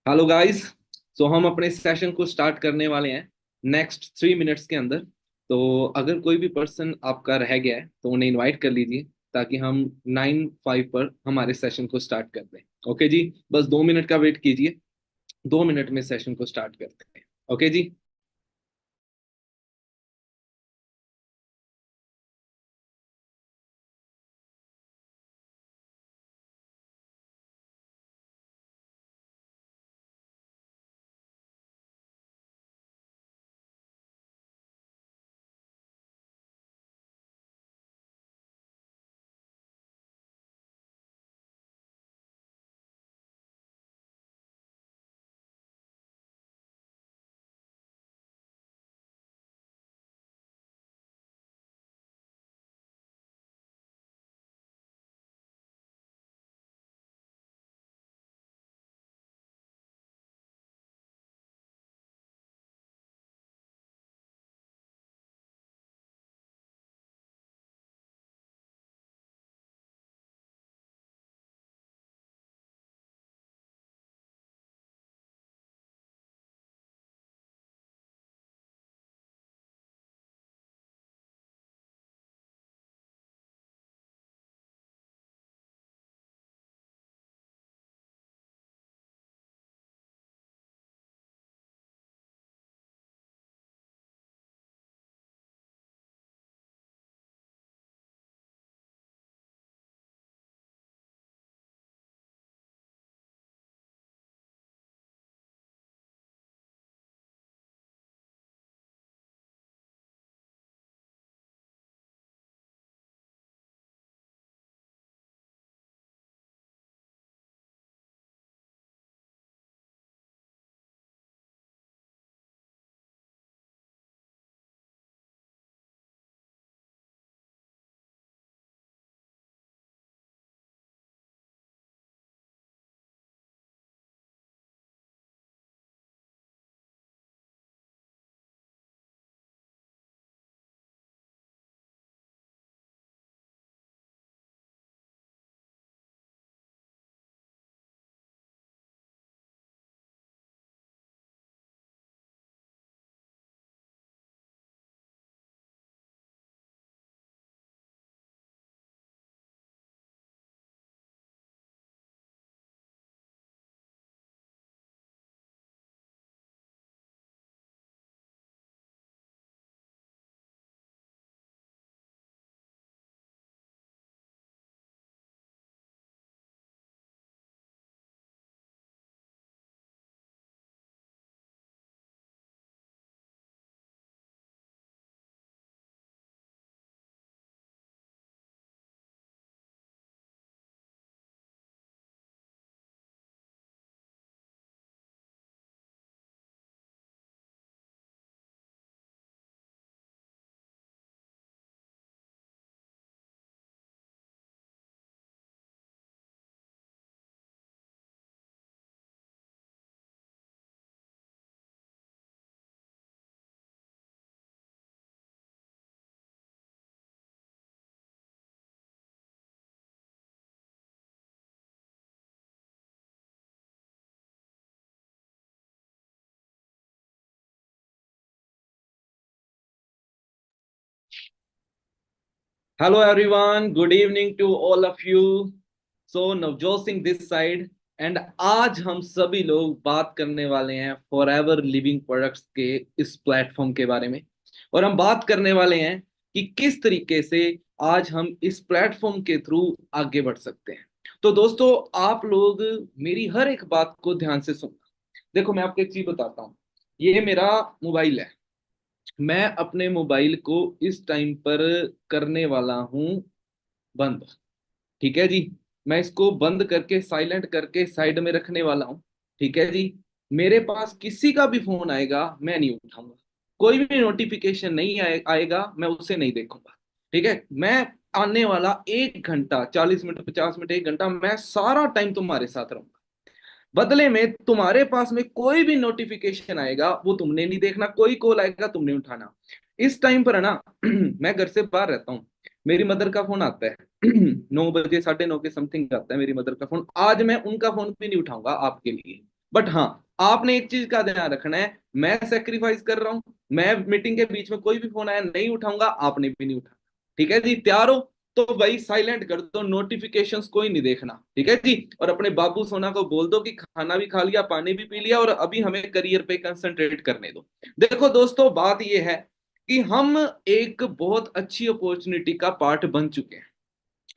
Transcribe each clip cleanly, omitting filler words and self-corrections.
Hello guys. सो हम अपने session को स्टार्ट करने वाले हैं नेक्स्ट 3 मिनट्स के अंदर। तो अगर कोई भी पर्सन आपका रह गया है तो उन्हें इनवाइट कर लीजिए ताकि हम 9:05 पर हमारे सेशन को स्टार्ट कर दें। ओके जी, बस 2 मिनट का वेट कीजिए। 2 मिनट में सेशन को स्टार्ट करते हैं। ओके जी। Hello everyone, good evening to all of you. So Navjot Singh this side. And आज हम सभी लोग बात करने वाले हैं फॉरएवर लिविंग प्रोडक्ट्स के इस प्लेटफॉर्म के बारे में। और हम बात करने वाले हैं कि किस तरीके से आज हम इस प्लेटफॉर्म के थ्रू आगे बढ़ सकते हैं। तो दोस्तों, आप लोग मेरी हर एक बात को ध्यान से सुनना। देखो, मैं आपको एक चीज बताता हूँ। ये मेरा मोबाइल है। मैं अपने मोबाइल को इस टाइम पर करने वाला हूं बंद। ठीक है जी। मैं इसको बंद करके साइलेंट करके साइड में रखने वाला हूं। ठीक है जी। मेरे पास किसी का भी फोन आएगा मैं नहीं उठाऊंगा। कोई भी नोटिफिकेशन नहीं आएगा मैं उसे नहीं देखूंगा। ठीक है। मैं आने वाला 1 घंटा 40 मिनट 50 मिनट 1 घंटा मैं सारा टाइम तुम्हारे साथ रहूंगा। बदले में तुम्हारे पास में कोई भी नोटिफिकेशन आएगा वो तुमने नहीं देखना, कोई कॉल आएगा तुमने उठाना। इस टाइम पर है ना मैं घर से बाहर रहता हूँ। मेरी मदर का फोन आता है 9 बजे 9:30 के समथिंग आता है मेरी मदर का फोन। आज मैं उनका फोन भी नहीं उठाऊंगा आपके लिए। बट हाँ, आपने एक चीज का ध्यान रखना है, मैं सेक्रीफाइस कर रहा हूं, मैं मीटिंग के बीच में कोई भी फोन आया नहीं उठाऊंगा, आपने भी नहीं उठाना। ठीक है जी, तैयार हो? तो भाई साइलेंट कर दो, नोटिफिकेशंस कोई नहीं देखना, ठीक है जी। और अपने बाबू सोना को बोल दो कि खाना भी खा लिया, पानी भी पी लिया, और अभी हमें करियर पे कंसंट्रेट करने दो। देखो दोस्तों, बात यह है कि हम एक बहुत अच्छी अपॉर्चुनिटी का पार्ट बन चुके हैं।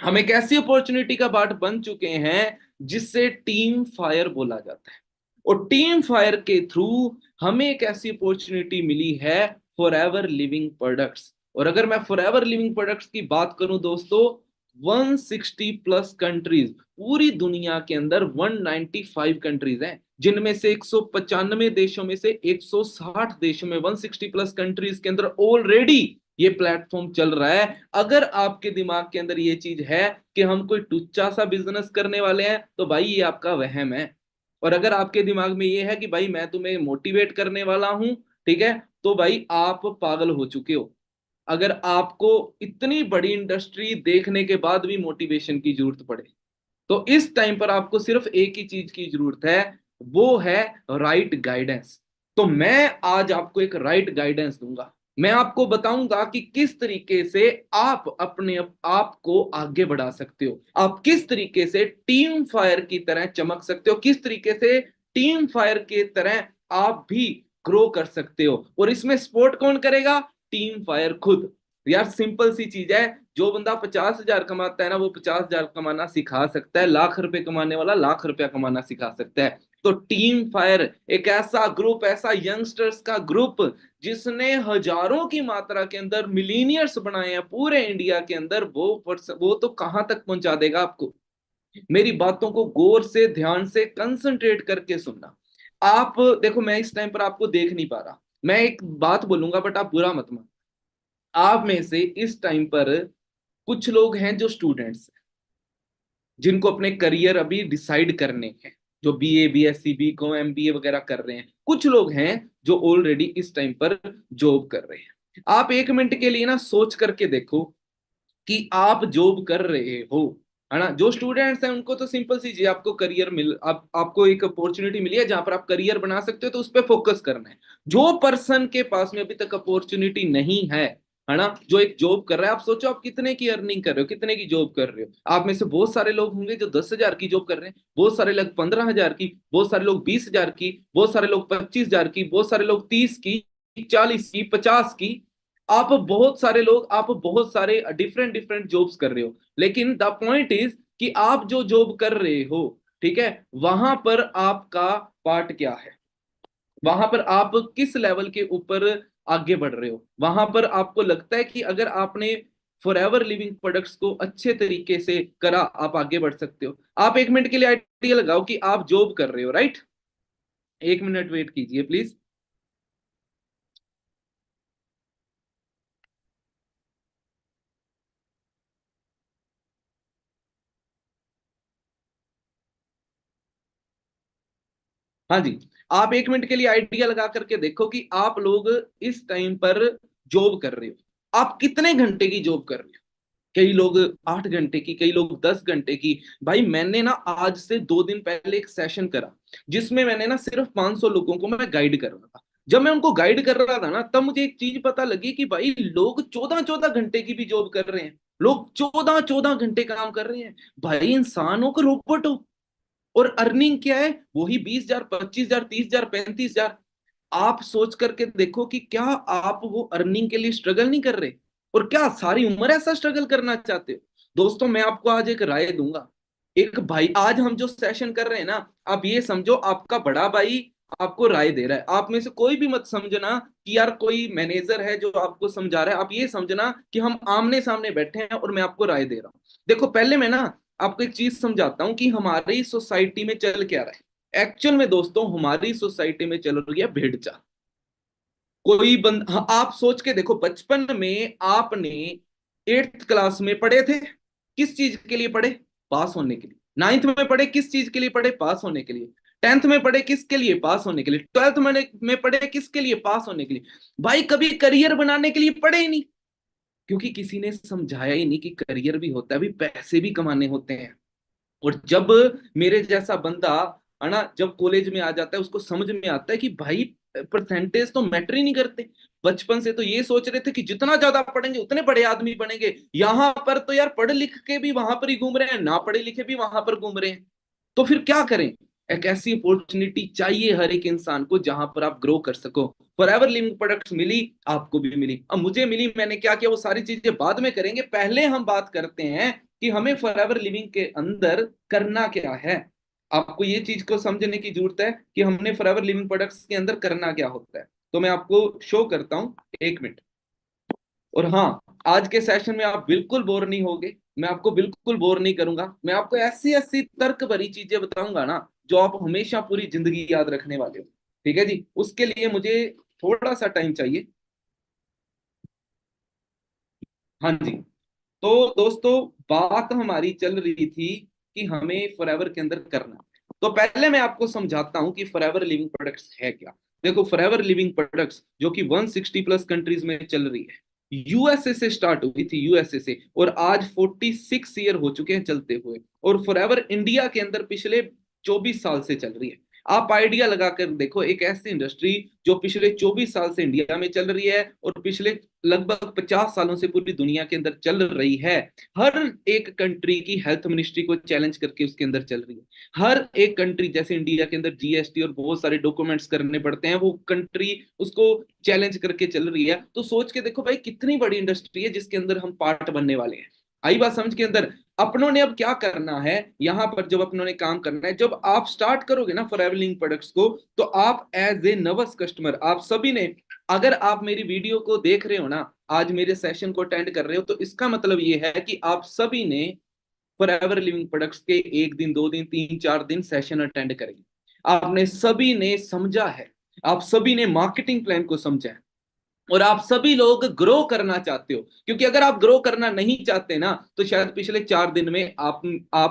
हम एक ऐसी अपॉर्चुनिटी का पार्ट बन चुके हैं जिससे टीम फायर बोला जाता है। और टीम फायर के थ्रू हमें एक ऐसी अपॉर्चुनिटी मिली है, फॉर एवर लिविंग प्रोडक्ट्स। और अगर मैं फॉर एवर लिविंग प्रोडक्ट्स की बात करूं दोस्तों, 160 प्लस कंट्रीज, पूरी दुनिया के अंदर 195 कंट्रीज हैं, जिनमें से 195 देशों में से 160 देशों में 160 प्लस कंट्रीज के अंदर ऑलरेडी ये प्लेटफॉर्म चल रहा है। अगर आपके दिमाग के अंदर ये चीज है कि हम कोई टुच्चा सा बिजनेस करने वाले हैं, तो भाई ये आपका वहम है। और अगर आपके दिमाग में ये है कि भाई मैं तुम्हें मोटिवेट करने वाला हूं, ठीक है, तो भाई आप पागल हो चुके हो। अगर आपको इतनी बड़ी इंडस्ट्री देखने के बाद भी मोटिवेशन की जरूरत पड़े, तो इस टाइम पर आपको सिर्फ एक ही चीज की जरूरत है, वो है राइट गाइडेंस। तो मैं आज आपको एक राइट गाइडेंस दूंगा। मैं आपको बताऊंगा कि किस तरीके से आप अपने आप को आगे बढ़ा सकते हो, आप किस तरीके से टीम फायर की तरह चमक सकते हो, किस तरीके से टीम फायर की तरह आप भी ग्रो कर सकते हो। और इसमें सपोर्ट कौन करेगा? टीम फायर खुद। यार सिंपल सी चीज है, जो बंदा 50,000 कमाता है ना, वो 50,000 कमाना सिखा सकता है, लाख रुपए कमाने वाला लाख रुपया कमाना सिखा सकता है। तो टीम फायर एक ऐसा ग्रुप, ऐसा यंगस्टर्स का ग्रुप जिसने हजारों की मात्रा के अंदर मिलीनियर्स बनाए हैं पूरे इंडिया के अंदर, वो तो कहां तक पहुंचा देगा आपको। मेरी बातों को गौर से, ध्यान से, कंसंट्रेट करके सुनना। आप देखो, मैं इस टाइम पर आपको देख नहीं पा रहा, मैं एक बात बोलूंगा बट आप बुरा मत मान। आप में से इस टाइम पर कुछ लोग हैं जो स्टूडेंट्स, जिनको अपने करियर अभी डिसाइड करने हैं, जो बीए, बीएससी, बीकॉम, एमबीए वगैरह कर रहे हैं। कुछ लोग हैं जो ऑलरेडी इस टाइम पर जॉब कर रहे हैं। आप एक मिनट के लिए ना सोच करके देखो कि आप जॉब कर रहे हो, है ना। जो स्टूडेंट्स हैं उनको तो सिंपल सी चीज, आपको करियर आपको एक अपॉर्चुनिटी मिली है जहां पर आप करियर बना सकते हो, तो उस पर फोकस करना है। जो पर्सन के पास में अभी तक अपॉर्चुनिटी नहीं है ना, जो एक जॉब कर रहा है, आप सोचो आप कितने की अर्निंग कर रहे हो, कितने की जॉब कर रहे हो। आप में से बहुत सारे लोग होंगे जो 10,000 की जॉब कर रहे हैं, बहुत सारे लोग 15,000 की, बहुत सारे लोग 20,000 की, बहुत सारे लोग 25,000 की, बहुत सारे लोग 30 की, 40 की, 50 की। आप बहुत सारे डिफरेंट डिफरेंट जॉब्स कर रहे हो, लेकिन द पॉइंट इज कि आप जो जॉब कर रहे हो, ठीक है, वहां पर आपका पार्ट क्या है, वहां पर आप किस लेवल के ऊपर आगे बढ़ रहे हो। वहां पर आपको लगता है कि अगर आपने फॉर एवर लिविंग प्रोडक्ट्स को अच्छे तरीके से करा, आप आगे बढ़ सकते हो। आप एक मिनट के लिए आइडिया लगाओ कि आप जॉब कर रहे हो, राइट? एक मिनट वेट कीजिए प्लीज। हाँ जी, आप एक मिनट के लिए आइडिया लगा करके देखो कि आप लोग इस टाइम पर जॉब कर रहे हो, आप कितने घंटे की जॉब कर रहे हो। कई लोग 8 घंटे की, कई लोग 10 घंटे की। भाई मैंने ना आज से 2 दिन पहले एक सेशन करा, जिसमें मैंने ना सिर्फ 500 लोगों को मैं गाइड कर रहा था। जब मैं उनको गाइड कर रहा था ना, तब मुझे एक चीज पता लगी कि भाई लोग 14-14 घंटे की भी जॉब कर रहे हैं, लोग 14-14 घंटे काम कर रहे हैं। भाई इंसानों को रोबोट हो, और अर्निंग क्या है? वही 20,000, 25,000, 30,000, 35,000। आप सोच करके देखो कि क्या आप वो अर्निंग के लिए स्ट्रगल नहीं कर रहे, और क्या सारी उम्र ऐसा स्ट्रगल करना चाहते हो? दोस्तों मैं आपको आज एक राय दूंगा। एक भाई, आज हम जो सेशन कर रहे हैं ना, आप ये समझो आपका बड़ा भाई आपको राय दे रहा है। आप में से कोई भी मत समझना कि यार कोई मैनेजर है जो आपको समझा रहा है, आप ये समझना कि हम आमने सामने बैठे हैं और मैं आपको राय दे रहा हूं। देखो पहले मैं ना आपको एक चीज समझाता हूं कि हमारी सोसाइटी में चल क्या रहा है। एक्चुअल में दोस्तों हमारी सोसाइटी में चल रही है भेड़ चाल। कोई बंद हाँ, आप सोच के देखो, बचपन में आपने 8th क्लास में पढ़े थे, किस चीज के लिए पढ़े? पास होने के लिए। 9th में पढ़े, किस चीज के लिए पढ़े? पास होने के लिए। 10th में पढ़े, किसके लिए? पास होने के लिए। 12th में पढ़े, किसके लिए? पास होने के लिए। भाई कभी करियर बनाने के लिए पढ़े ही नहीं, क्योंकि किसी ने समझाया ही नहीं कि करियर भी होता है, भी पैसे भी कमाने होते हैं। और जब मेरे जैसा बंदा है ना, जब कॉलेज में आ जाता है उसको समझ में आता है कि भाई परसेंटेज तो मैटर ही नहीं करते। बचपन से तो ये सोच रहे थे कि जितना ज्यादा पढ़ेंगे उतने बड़े आदमी बनेंगे, यहाँ पर तो यार पढ़ लिख के भी वहां पर ही घूम रहे हैं, ना पढ़े लिखे भी वहां पर घूम रहे हैं। तो फिर क्या करें? एक ऐसी अपॉर्चुनिटी चाहिए हर एक इंसान को जहां पर आप ग्रो कर सको। फॉरएवर लिविंग प्रोडक्ट्स मिली, आपको भी मिली, अब मुझे मिली, मैंने क्या किया वो सारी चीजें बाद में करेंगे। पहले हम बात करते हैं कि हमें फॉरएवर लिविंग के अंदर करना क्या है। आपको ये चीज को समझने की जरूरत है कि हमने फॉरएवर लिविंग प्रोडक्ट्स के अंदर करना क्या होता है। तो मैं आपको शो करता हूं, 1 मिनट। और हाँ, आज के सेशन में आप बिल्कुल बोर नहीं होगे, मैं आपको बिल्कुल बोर नहीं करूंगा। मैं आपको ऐसी ऐसी तर्क भरी चीजें बताऊंगा ना जो आप हमेशा पूरी जिंदगी याद रखने वाले हो। ठीक है जी, उसके लिए मुझे थोड़ा सा टाइम चाहिए। हाँ जी। तो दोस्तों, बात हमारी चल रही थी कि हमें फॉरएवर के अंदर करना है। तो पहले मैं आपको समझाता हूं कि फॉरएवर लिविंग प्रोडक्ट्स है क्या। देखो, फॉरएवर लिविंग प्रोडक्ट्स जो कि 160 प्लस कंट्रीज में चल रही है, यूएसए से स्टार्ट हुई थी, यूएसए से, और आज 46 ईयर हो चुके हैं चलते हुए। और फॉरएवर इंडिया के अंदर पिछले 24 साल से चल रही है। आप आइडिया लगाकर देखो, एक ऐसी इंडस्ट्री जो पिछले 24 साल से इंडिया में चल रही है और पिछले लगभग 50 सालों से पूरी दुनिया के अंदर चल रही है। हर एक कंट्री की हेल्थ मिनिस्ट्री को चैलेंज करके उसके अंदर चल रही है। हर एक कंट्री, जैसे इंडिया के अंदर जीएसटी और बहुत सारे डॉक्यूमेंट्स करने पड़ते हैं, वो कंट्री उसको चैलेंज करके चल रही है। तो सोच के देखो भाई, कितनी बड़ी इंडस्ट्री है जिसके अंदर हम पार्ट बनने वाले हैं। आई बात समझ के अंदर? अपनों ने अब क्या करना है यहां पर, जब अपनों ने काम करना है, जब आप स्टार्ट करोगे ना फॉरएवर लिविंग प्रोडक्ट्स को, तो आप एज ए नर्वस कस्टमर, आप सभी ने, अगर आप मेरी वीडियो को देख रहे हो ना, आज मेरे सेशन को अटेंड कर रहे हो, तो इसका मतलब ये है कि आप सभी ने फॉरएवर लिविंग प्रोडक्ट्स के 1 दिन, 2 दिन, 3, 4 दिन सेशन अटेंड करेंगे। आपने सभी ने समझा है, आप सभी ने मार्केटिंग प्लान को समझा है, और आप सभी लोग ग्रो करना चाहते हो। क्योंकि अगर आप ग्रो करना नहीं चाहते ना, तो शायद पिछले 4 दिन में आप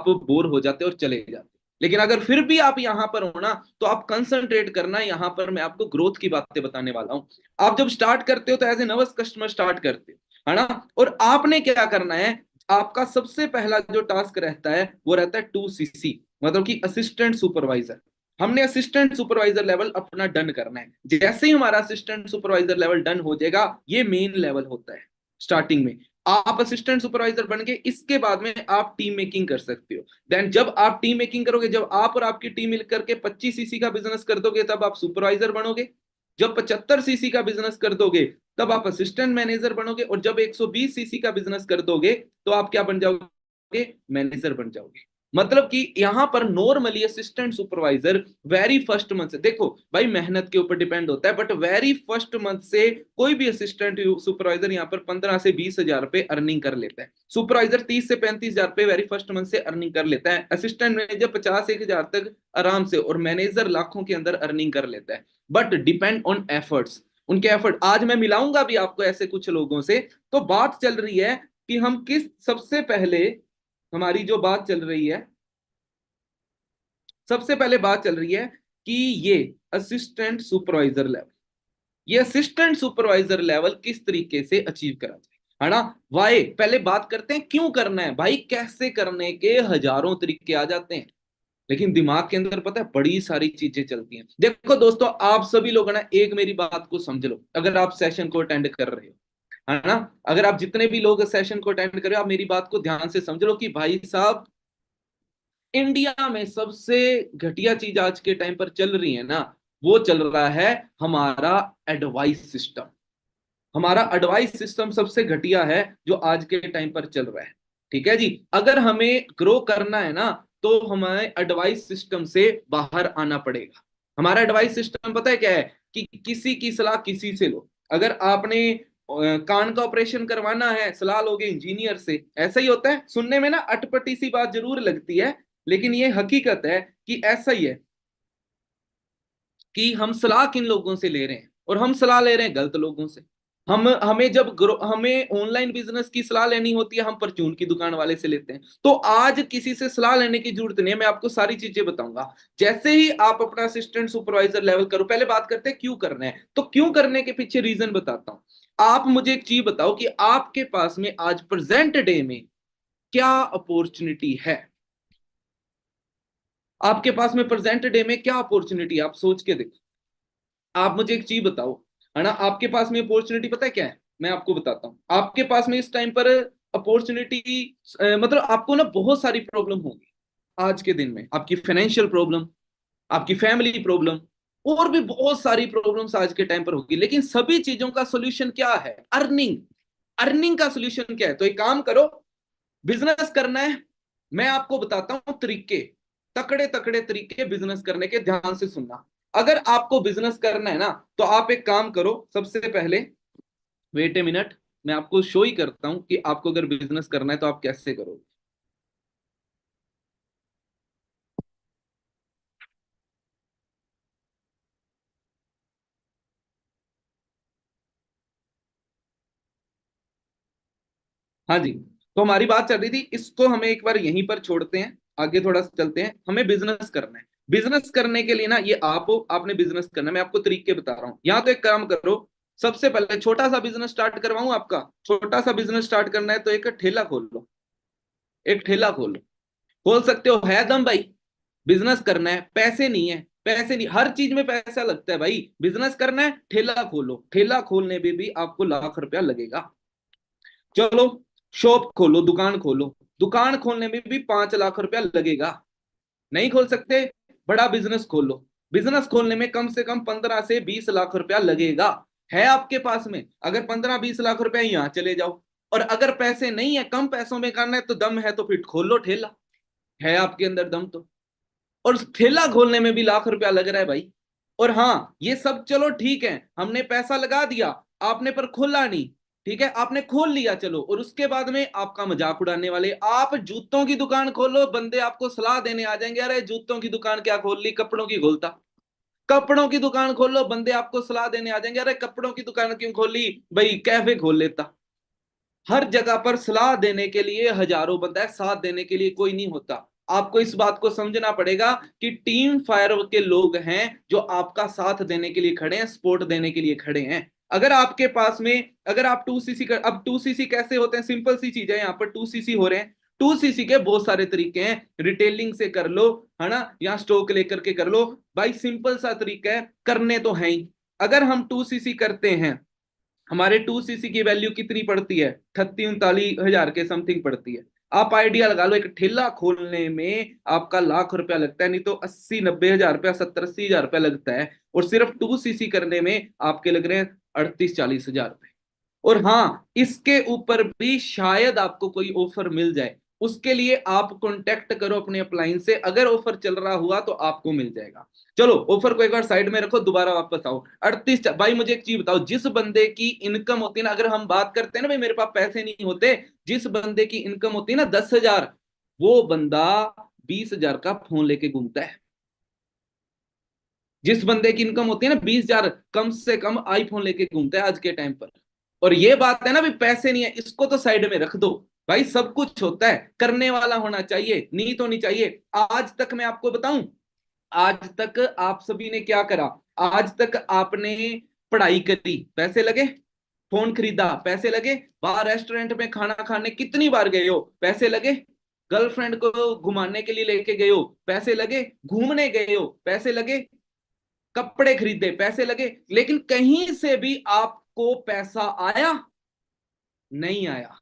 बोर हो जाते और चले जाते। लेकिन अगर फिर भी आप यहां पर हो ना, तो आप कंसंट्रेट करना, यहां पर मैं आपको ग्रोथ की बातें बताने वाला हूं। आप जब स्टार्ट करते हो तो as a nervous customer start करते हो, है ना। और आपने क्या करना है, आपका सबसे पहला जो टास्क रहता है वो रहता है 2CC, मतलब कि असिस्टेंट सुपरवाइजर। हमने असिस्टेंट सुपरवाइजर लेवल अपना डन करना है। जैसे ही हमारा असिस्टेंट सुपरवाइजर लेवल डन हो जाएगा, ये मेन लेवल होता है स्टार्टिंग में। आप असिस्टेंट सुपरवाइजर बन गए, इसके बाद में आप टीम मेकिंग कर सकते हो। देन जब आप टीम मेकिंग करोगे, जब आप और आपकी टीम मिलकर के 25 सीसी का बिजनेस कर दोगे, तब आप सुपरवाइजर बनोगे। जब 75 सीसी का बिजनेस कर दोगे, तब आप असिस्टेंट मैनेजर बनोगे। और जब 120 सीसी का बिजनेस कर दोगे, तो आप क्या बन जाओगे? मैनेजर बन जाओगे। मतलब कि यहां पर normally assistant supervisor very first month से, देखो भाई मेहनत के ऊपर डिपेंड होता है, बट वेरी फर्स्ट मंथ से कोई भी असिस्टेंट सुपरवाइजर यहाँ पर 15 से 20 हजार रुपए अर्निंग कर लेता है। सुपरवाइजर 30 से 35 हजार रुपए वेरी फर्स्ट मंथ से अर्निंग कर लेता है। असिस्टेंट मैनेजर 50 1 हजार तक आराम से, और मैनेजर लाखों के अंदर अर्निंग कर लेता है। बट डिपेंड ऑन एफर्ट्स, उनके एफर्ट। आज मैं मिलाऊंगा भी आपको ऐसे कुछ लोगों से। तो बात चल रही है कि हम किस, सबसे पहले हमारी जो बात चल रही है, सबसे पहले बात चल रही है कि ये असिस्टेंट सुपरवाइजर लेवल, ये असिस्टेंट सुपरवाइजर लेवल किस तरीके से अचीव करा जाए, है ना। वाई पहले बात करते हैं क्यों करना है। भाई कैसे करने के हजारों तरीके आ जाते हैं, लेकिन दिमाग के अंदर पता है बड़ी सारी चीजें चलती हैं। देखो दोस्तों, आप सभी लोग ना एक मेरी बात को समझ लो, अगर आप सेशन को अटेंड कर रहे हो, है ना, अगर आप जितने भी लोग सेशन को अटेंड कर रहे हो, आप मेरी बात को ध्यान से समझ लो कि भाई साहब, इंडिया में सबसे घटिया चीज आज के टाइम पर चल रही है ना, वो चल रहा है हमारा एडवाइस सिस्टम। हमारा एडवाइस सिस्टम सबसे घटिया है जो आज के टाइम पर चल रहा है। ठीक है जी, अगर हमें ग्रो करना है ना, तो हमें एडवाइस सिस्टम से बाहर आना पड़ेगा। हमारा एडवाइस सिस्टम पता है क्या है? कि किसी की सलाह किसी से लो। अगर आपने कान का ऑपरेशन करवाना है, सलाह लोगे इंजीनियर से। ऐसा ही होता है, सुनने में ना अटपटी सी बात जरूर लगती है, लेकिन ये हकीकत है कि ऐसा ही है कि हम सलाह किन लोगों से ले रहे हैं, और हम सलाह ले रहे हैं गलत लोगों से। हमें जब हमें ऑनलाइन बिजनेस की सलाह लेनी होती है, हम परचून की दुकान वाले से लेते हैं। तो आज किसी से सलाह लेने की जरूरत नहीं है, मैं आपको सारी चीजें बताऊंगा। जैसे ही आप अपना असिस्टेंट सुपरवाइजर लेवल करो, पहले बात करते हैं क्यों करना है। तो क्यों करने के पीछे रीजन बताता हूं। आप मुझे एक चीज बताओ कि आपके पास में आज प्रेजेंट डे में क्या अपॉर्चुनिटी है। आपके पास में प्रेजेंट डे में क्या अपॉर्चुनिटी, आप सोच के देखो। आप मुझे एक चीज बताओ, है ना, आपके पास में अपॉर्चुनिटी पता है क्या है? मैं आपको बताता हूँ। आपके पास में इस टाइम पर अपॉर्चुनिटी, मतलब आपको ना बहुत सारी प्रॉब्लम होगी आज के दिन में। आपकी फाइनेंशियल प्रॉब्लम, आपकी फैमिली प्रॉब्लम, और भी बहुत सारी प्रॉब्लम्स आज के टाइम पर होगी, लेकिन सभी चीजों का सोल्यूशन क्या है? अर्निंग। अर्निंग का सोल्यूशन क्या है? तो एक काम करो, बिजनेस करना है, मैं आपको बताता हूं तरीके, तकड़े तकड़े तरीके बिजनेस करने के, ध्यान से सुनना। अगर आपको बिजनेस करना है ना, तो आप एक काम करो, सबसे पहले, वेट ए मिनट, मैं आपको शो ही करता हूं कि आपको अगर बिजनेस करना है तो आप कैसे करोगे। हाँ जी। तो हमारी बात चल रही थी, इसको हमें एक बार यहीं पर छोड़ते हैं, आगे थोड़ा सा चलते हैं। हमें बिजनेस करना है। बिजनेस करने के लिए ना, ये आपने बिजनेस करना है, मैं आपको तरीके बता रहा हूँ। यहाँ तो एक काम करो, सबसे पहले छोटा सा बिजनेस स्टार्ट करवाऊं आपका। छोटा सा बिजनेस स्टार्ट करना है तो एक ठेला खोल लो। एक ठेला खोल लो, खोल सकते हो, है दम भाई? बिजनेस करना है, पैसे नहीं है, पैसे नहीं, हर चीज में पैसा लगता है भाई। बिजनेस करना है, ठेला खोलो, ठेला खोलने में भी आपको लाख रुपया लगेगा। चलो, शॉप खोलो, दुकान खोलो, दुकान खोलने में भी 5 लाख रुपया लगेगा। नहीं खोल सकते? बड़ा बिजनेस खोलो, बिजनेस खोलने में कम से कम 15 से 20 लाख रुपया लगेगा। है आपके पास में? अगर 15-20 लाख रुपया, यहाँ चले जाओ। और अगर पैसे नहीं है, कम पैसों में करना है, तो दम है तो फिर खोल लो ठेला। है आपके अंदर दम तो। और ठेला खोलने में भी लाख रुपया लग रहा है भाई। और हाँ, ये सब चलो ठीक है, हमने पैसा लगा दिया, आपने पर खोला नहीं। ठीक है, आपने खोल लिया, चलो, और उसके बाद में आपका मजाक उड़ाने वाले, आप जूतों की दुकान खोलो, बंदे आपको सलाह देने आ जाएंगे, अरे जूतों की दुकान क्या खोल ली, कपड़ों की खोलता। कपड़ों की दुकान खोलो, बंदे आपको सलाह देने आ जाएंगे, अरे कपड़ों की दुकान क्यों खोली भाई, कैफे खोल लेता। हर जगह पर सलाह देने के लिए हजारों बंदा है, साथ देने के लिए कोई नहीं होता। आपको इस बात को समझना पड़ेगा कि टीम फायर के लोग हैं जो आपका साथ देने के लिए खड़े हैं, सपोर्ट देने के लिए खड़े हैं। अगर आपके पास में, अगर आप 2cc कर, अब 2cc कैसे होते हैं, सिंपल सी चीज है, यहाँ पर 2cc हो रहे हैं। 2cc के बहुत सारे तरीके हैं, रिटेलिंग से कर लो, है ना, या स्टॉक लेकर के कर लो। भाई सिंपल सा तरीका है, करने तो है ही। अगर हम 2cc करते हैं, हमारे 2cc की वैल्यू कितनी पड़ती है? 38-39 हजार के समथिंग पड़ती है। आप आइडिया लगा लो, एक ठेला खोलने में आपका लाख रुपया लगता है, नहीं तो 80-90 हजार रुपया, 70-80 हजार रुपया लगता है। और सिर्फ 2cc करने में आपके लग रहे हैं 38-40 हजार रुपए। और हाँ, इसके ऊपर भी शायद आपको कोई ऑफर मिल जाए, उसके लिए आप कांटेक्ट करो अपने अपलाइन से, अगर ऑफर चल रहा हुआ तो आपको मिल जाएगा। चलो, ऑफर को एक बार साइड में रखो, दोबारा वापस आओ। 38, भाई मुझे एक चीज बताओ, जिस बंदे की इनकम होती है ना, अगर हम बात करते हैं ना भाई मेरे पास पैसे नहीं होते, जिस बंदे की इनकम होती है ना 10 हजार, वो बंदा 20 हजार का फोन लेके घूमता है। जिस बंदे की इनकम होती है ना 20 हजार, कम से कम आईफोन लेके घूमता है आज के टाइम पर। और ये बात है ना भाई, पैसे नहीं है, इसको तो साइड में रख दो। भाई सब कुछ होता है, करने वाला होना चाहिए, नीत होनी चाहिए। आज तक मैं आपको बताऊं, आज तक आप सभी ने क्या करा? आज तक आपने पढ़ाई करी, पैसे लगे, फोन खरीदा, पैसे लगे, बाहर रेस्टोरेंट में खाना खाने कितनी बार गए हो, पैसे लगे, गर्लफ्रेंड को घुमाने के लिए लेके गए हो, पैसे लगे, घूमने गए हो, पैसे लगे, कपड़े खरीदे, पैसे लगे, लेकिन कहीं से भी आपको पैसा आया? नहीं आया।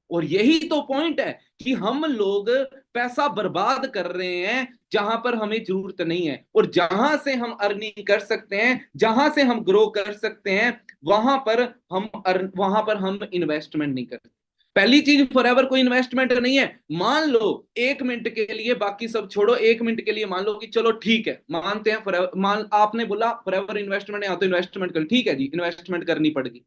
और यही तो पॉइंट है कि हम लोग पैसा बर्बाद कर रहे हैं जहां पर हमें जरूरत नहीं है, और जहां से हम अर्निंग कर सकते हैं, जहां से हम ग्रो कर सकते हैं, वहां पर हम इन्वेस्टमेंट नहीं करते। पहली चीज, फॉरएवर कोई इन्वेस्टमेंट नहीं है। मान लो 1 मिनट के लिए, बाकी सब छोड़ो, 1 मिनट के लिए मान लो कि चलो ठीक है, मानते हैं फॉरएवर, मान आपने बोला फॉरएवर इन्वेस्टमेंट है, तो इन्वेस्टमेंट कर, ठीक है जी, इन्वेस्टमेंट करनी पड़ेगी।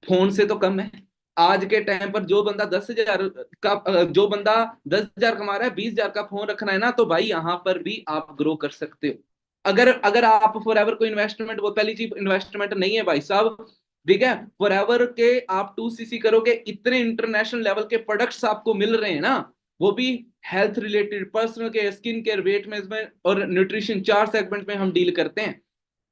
फोन से तो कम है। आज के टाइम पर जो बंदा 10 हजार का, जो बंदा 10 हजार कमा रहा है, 20 हजार का फोन रखना है ना, तो भाई यहां पर भी आप ग्रो कर सकते हो। अगर अगर आप फॉर एवर को इन्वेस्टमेंट, वो पहली चीज इन्वेस्टमेंट नहीं है भाई साहब। ठीक है, फॉर एवर के आप 2cc करोगे, इतने इंटरनेशनल लेवल के प्रोडक्ट्स आपको मिल रहे हैं ना, वो भी health related, personal care, skin care, weight management और न्यूट्रिशन, 4 सेगमेंट में हम डील करते हैं,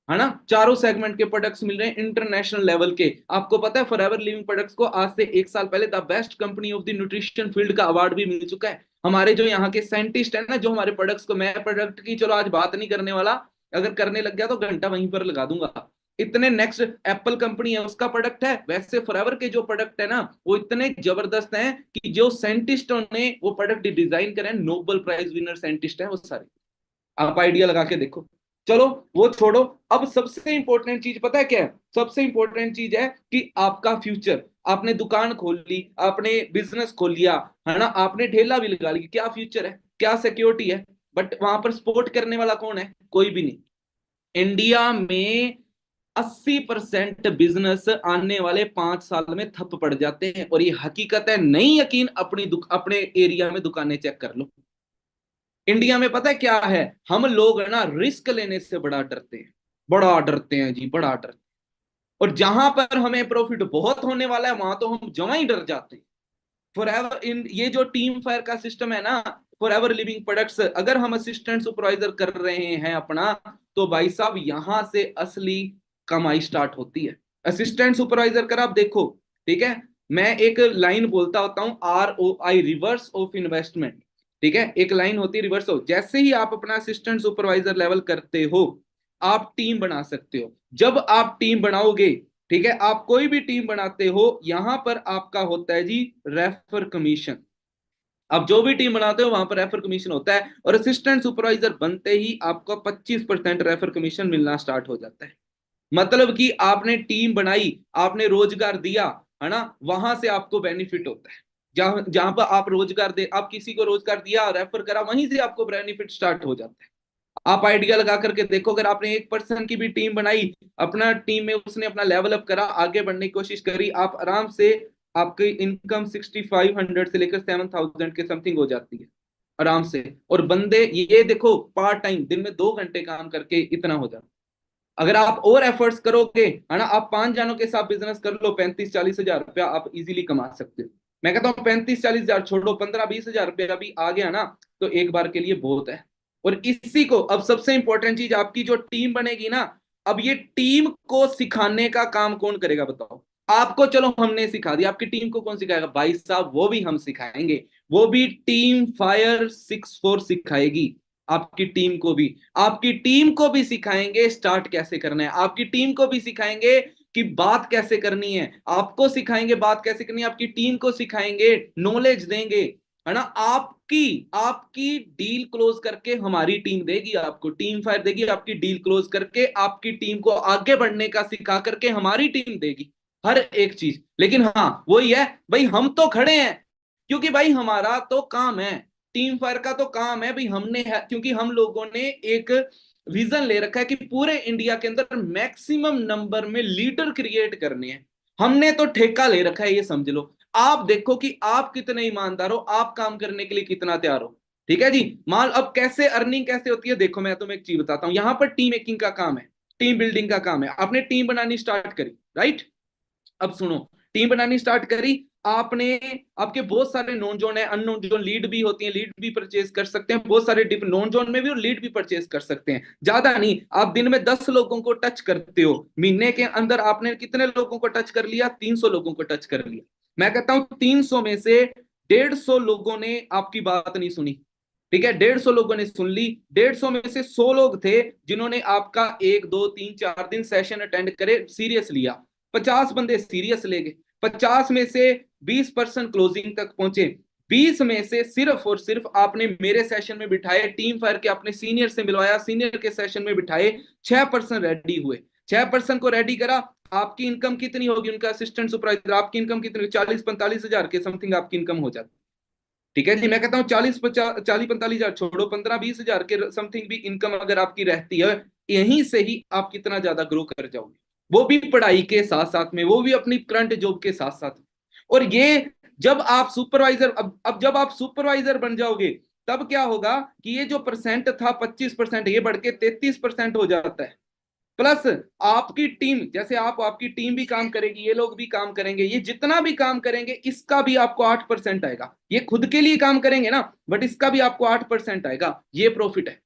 है ना। चारों सेगमेंट के प्रोडक्ट्स मिल रहे हैं इंटरनेशनल लेवल के। आपको पता है फॉरएवर लिविंग प्रोडक्ट्स को आज से 1 साल पहले the best company of the nutrition field का अवार्ड भी मिल चुका है। हमारे जो यहाँ के साइंटिस्ट है ना, जो हमारे प्रोडक्ट्स को, मैं प्रोडक्ट की चलो आज बात नहीं करने वाला, अगर करने लग गया तो घंटा वहीं पर लगा दूंगा। इतने नेक्स्ट एप्पल कंपनी है उसका प्रोडक्ट है, वैसे फॉरएवर के जो प्रोडक्ट है ना वो इतने जबरदस्त हैं कि जो साइंटिस्टों ने वो प्रोडक्ट डिजाइन करे, नोबेल प्राइज विनर साइंटिस्ट हैं वो सारे। आप आइडिया लगा के देखो। चलो वो छोड़ो, अब सबसे इंपॉर्टेंट चीज पता है क्या है? सबसे इंपॉर्टेंट चीज है कि आपका फ्यूचर। आपने दुकान खोल ली, आपने बिजनेस खोल लिया, है ना, आपने ठेला भी लगा ली, क्या फ्यूचर है, क्या सिक्योरिटी है? बट वहां पर सपोर्ट करने वाला कौन है? कोई भी नहीं। इंडिया में 80% बिजनेस आने वाले 5 साल में ठप पड़ जाते हैं, और ये हकीकत है। नहीं यकीन, अपने एरिया में दुकानें चेक कर लो। इंडिया में पता है क्या है, हम लोग है ना रिस्क लेने से बड़ा डरते हैं, बड़ा डरते हैं जी, बड़ा डरते हैं। और जहां पर हमें प्रॉफिट बहुत होने वाला है वहां तो हम जमा ही डर जाते हैं। फॉर एवर इन ये जो टीम फायर का सिस्टम है ना, फॉर एवर लिविंग प्रोडक्ट्स, अगर हम असिस्टेंट सुपरवाइजर कर रहे हैं अपना, तो भाई साहब यहां से असली कमाई स्टार्ट होती है। असिस्टेंट सुपरवाइजर कर आप देखो, ठीक है, मैं एक लाइन बोलता होता हूं, ROI, रिवर्स ऑफ इन्वेस्टमेंट। ठीक है, एक लाइन होती है रिवर्स ऑफ। जैसे ही आप अपना असिस्टेंट सुपरवाइजर लेवल करते हो, आप टीम बना सकते हो। जब आप टीम बनाओगे, ठीक है, आप कोई भी टीम बनाते हो, यहां पर आपका होता है जी रेफर कमीशन। आप जो भी टीम बनाते हो वहां पर रेफर कमीशन होता है, और असिस्टेंट सुपरवाइजर बनते ही आपको 25% रेफर कमीशन मिलना स्टार्ट हो जाता है। मतलब कि आपने टीम बनाई, आपने रोजगार दिया, है ना, वहां से आपको बेनिफिट होता है। जहां जहां पर आप रोजगार दे, आप किसी को रोजगार दिया, रेफर करा, वहीं से आपको बेनिफिट स्टार्ट हो जाता है। आप आइडिया लगा करके देखो, अगर आपने एक पर्सन की भी टीम बनाई, अपना टीम में उसने अपना लेवल अप करा, आगे बढ़ने की कोशिश करी, आप आराम से, आपकी इनकम 6500 से लेकर 7000 के समथिंग हो जाती है आराम से। और बंदे ये देखो, पार्ट टाइम दिन में 2 घंटे काम करके इतना हो जाता है। अगर आप और एफर्ट्स करोगे, है ना, आप 5 जनों के साथ बिजनेस कर लो, 35-40 हजार रुपया आप इजीली कमा सकते हो। मैं कहता हूँ 35-40 हजार छोड़ो, 15-20 हजार रुपया भी आ गया ना, तो एक बार के लिए बहुत है। और इसी को, अब सबसे इंपॉर्टेंट चीज, आपकी जो टीम बनेगी ना, अब ये टीम को सिखाने का काम कौन करेगा बताओ? आपको चलो हमने सिखा दिया, आपकी टीम को कौन सिखाएगा? भाई साहब वो भी हम सिखाएंगे। वो भी टीम फायर 64 सिखाएगी आपकी टीम को भी। आपकी टीम को भी सिखाएंगे स्टार्ट कैसे करना है, आपकी टीम को भी सिखाएंगे कि बात कैसे करनी है, आपको सिखाएंगे बात कैसे करनी है, आपकी टीम को सिखाएंगे, नॉलेज देंगे, है ना। आपकी आपकी डील क्लोज करके हमारी टीम देगी, आपको टीम फायर देगी, आपकी डील क्लोज करके आपकी टीम को आगे बढ़ने का सिखा करके हमारी टीम देगी हर एक चीज। लेकिन हाँ वही है भाई, हम तो खड़े हैं, क्योंकि भाई हमारा तो काम है, टीम फायर का तो काम है भाई, हमने है, क्योंकि हम लोगों ने एक विजन ले रखा है कि पूरे इंडिया के अंदर मैक्सिमम नंबर में लीडर क्रिएट करने हैं। हमने तो ठेका ले रखा है, ये समझ लो। आप देखो कि आप कितने ईमानदार हो, आप काम करने के लिए कितना तैयार हो। ठीक है जी। मान अब कैसे अर्निंग कैसे होती है, देखो मैं तुम्हें एक चीज बताता हूं। यहां पर टीम मेकिंग का काम है, टीम बिल्डिंग का काम है। आपने टीम बनानी स्टार्ट करी, राइट? अब सुनो, टीम बनानी स्टार्ट करी आपने, आपके बहुत सारे नॉन जोन है, अननोन जोन, लीड भी होती है, लीड भी परचेज कर सकते हैं बहुत सारे नॉन जोन में भी, और लीड भी परचेज कर सकते हैं। ज्यादा नहीं, आप दिन में 10 लोगों को टच करते हो, महीने के अंदर आपने कितने लोगों को टच कर लिया? 300 लोगों को टच कर लिया। मैं कहता हूं 300 में से 150 लोगों ने आपकी बात नहीं सुनी, ठीक है, 150 लोगों ने सुन ली। 150 में से 100 लोग थे जिन्होंने आपका 1 2 3 4 दिन सेशन अटेंड करे, सीरियस लिया। 50 बंदे सीरियस ले गए, 50 में से 20% क्लोजिंग तक पहुंचे। 20 में से सिर्फ और सिर्फ आपने मेरे सेशन में बिठाए, टीम फायर के अपने सीनियर से मिलवाया, सीनियर के सेशन में बिठाए, 6% रेडी हुए। 6% को रेडी करा, आपकी इनकम कितनी होगी? उनका असिस्टेंट सुपरवाइजर, आपकी इनकम कितनी? 40-45 हजार के समथिंग आपकी इनकम हो जाती। ठीक है जी। मैं कहता हूँ 40-45 हजार छोड़ो, 15-20 हजार के समथिंग भी इनकम अगर आपकी रहती है, यहीं से ही आप कितना ज्यादा ग्रो कर जाओगे, वो भी पढ़ाई के साथ साथ में, वो भी अपनी करंट जॉब के साथ साथ। और ये जब आप सुपरवाइजर, अब जब आप सुपरवाइजर बन जाओगे, तब क्या होगा कि ये जो परसेंट था 25%, ये बढ़ के 33% हो जाता है। प्लस आपकी टीम, जैसे आप, आपकी टीम भी काम करेगी, ये लोग भी काम करेंगे, ये जितना भी काम करेंगे इसका भी आपको 8% आएगा। ये खुद के लिए काम करेंगे ना, बट इसका भी आपको 8% आएगा, ये प्रॉफिट है।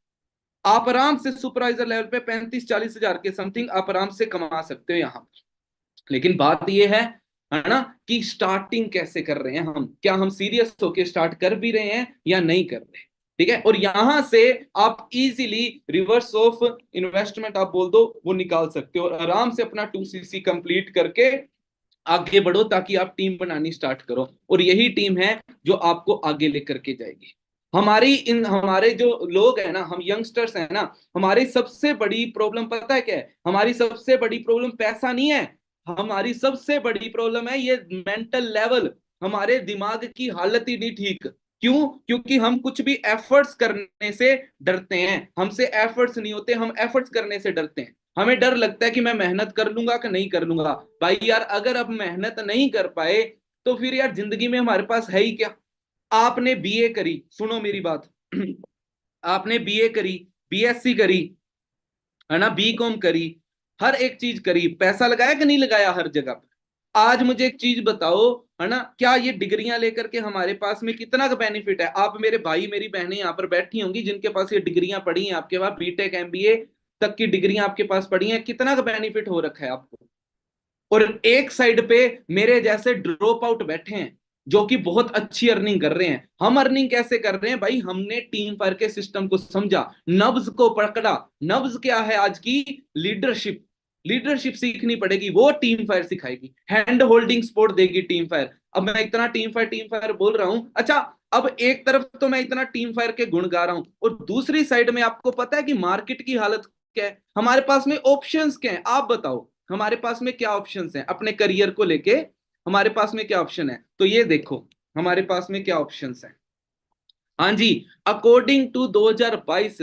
आप आराम से सुपरवाइजर लेवल पे 35-40 हजार के समथिंग आप आराम से कमा सकते हो यहां पर। लेकिन बात यह है, है ना, कि स्टार्टिंग कैसे कर रहे हैं हम, क्या हम सीरियस होके स्टार्ट कर भी रहे हैं या नहीं कर रहे। ठीक है, और यहां से आप इजीली रिवर्स ऑफ इन्वेस्टमेंट आप बोल दो वो निकाल सकते हो और आराम से अपना 2cc कंप्लीट करके आगे बढ़ो, ताकि आप टीम बनानी स्टार्ट करो। और यही टीम है जो आपको आगे लेकर के जाएगी। हमारे जो लोग हैं ना, हम यंगस्टर्स हैं ना, हमारी सबसे बड़ी प्रॉब्लम पता है क्या है? हमारी सबसे बड़ी प्रॉब्लम पैसा नहीं है, हमारी सबसे बड़ी प्रॉब्लम है ये मेंटल लेवल। हमारे दिमाग की हालत ही नहीं ठीक। क्यों? क्योंकि हम कुछ भी एफर्ट्स करने से डरते हैं, हमसे एफर्ट्स नहीं होते, हम एफर्ट्स करने से डरते हैं। हमें डर लगता है कि मैं मेहनत कर लूंगा कि नहीं कर लूंगा। भाई यार, अगर अब मेहनत नहीं कर पाए तो फिर यार जिंदगी में हमारे पास है ही क्या? आपने बीए करी, सुनो मेरी बात आपने बीए करी, बीएससी करी, है ना, बीकॉम करी, हर एक चीज करी, पैसा लगाया कि नहीं लगाया हर जगह पर? आज मुझे एक चीज बताओ, है ना, क्या ये डिग्रियां लेकर के हमारे पास में कितना का बेनिफिट है? आप मेरे भाई मेरी बहनें यहाँ पर बैठी होंगी जिनके पास ये डिग्रियां पढ़ी हैं, आपके पास बीटेक एमबीए तक की डिग्रियां आपके पास पढ़ी हैं, कितना का बेनिफिट हो रखा है आपको? और एक साइड पे मेरे जैसे ड्रॉप आउट बैठे हैं जो कि बहुत अच्छी अर्निंग कर रहे हैं। हम अर्निंग कैसे कर रहे हैं भाई? हमने टीम फायर के सिस्टम को समझा, नब्ज को पकड़ा। नब्ज क्या है आज की? लीडरशिप। लीडरशिप सीखनी पड़ेगी, वो टीम फायर सिखाएगी, हैंड होल्डिंग सपोर्ट देगी टीम फायर। अब मैं इतना टीम फायर बोल रहा हूं, अच्छा, अब एक तरफ तो मैं इतना टीम फायर के गुण गा रहा हूं और दूसरी साइड में आपको पता है कि मार्केट की हालत क्या है, हमारे पास में ऑप्शंस क्या है? आप बताओ, हमारे पास में क्या ऑप्शंस हैं अपने करियर को लेके? हमारे पास में क्या ऑप्शन है? तो ये देखो हमारे पास में क्या ऑप्शंस हैं। हाँ जी, according to 2022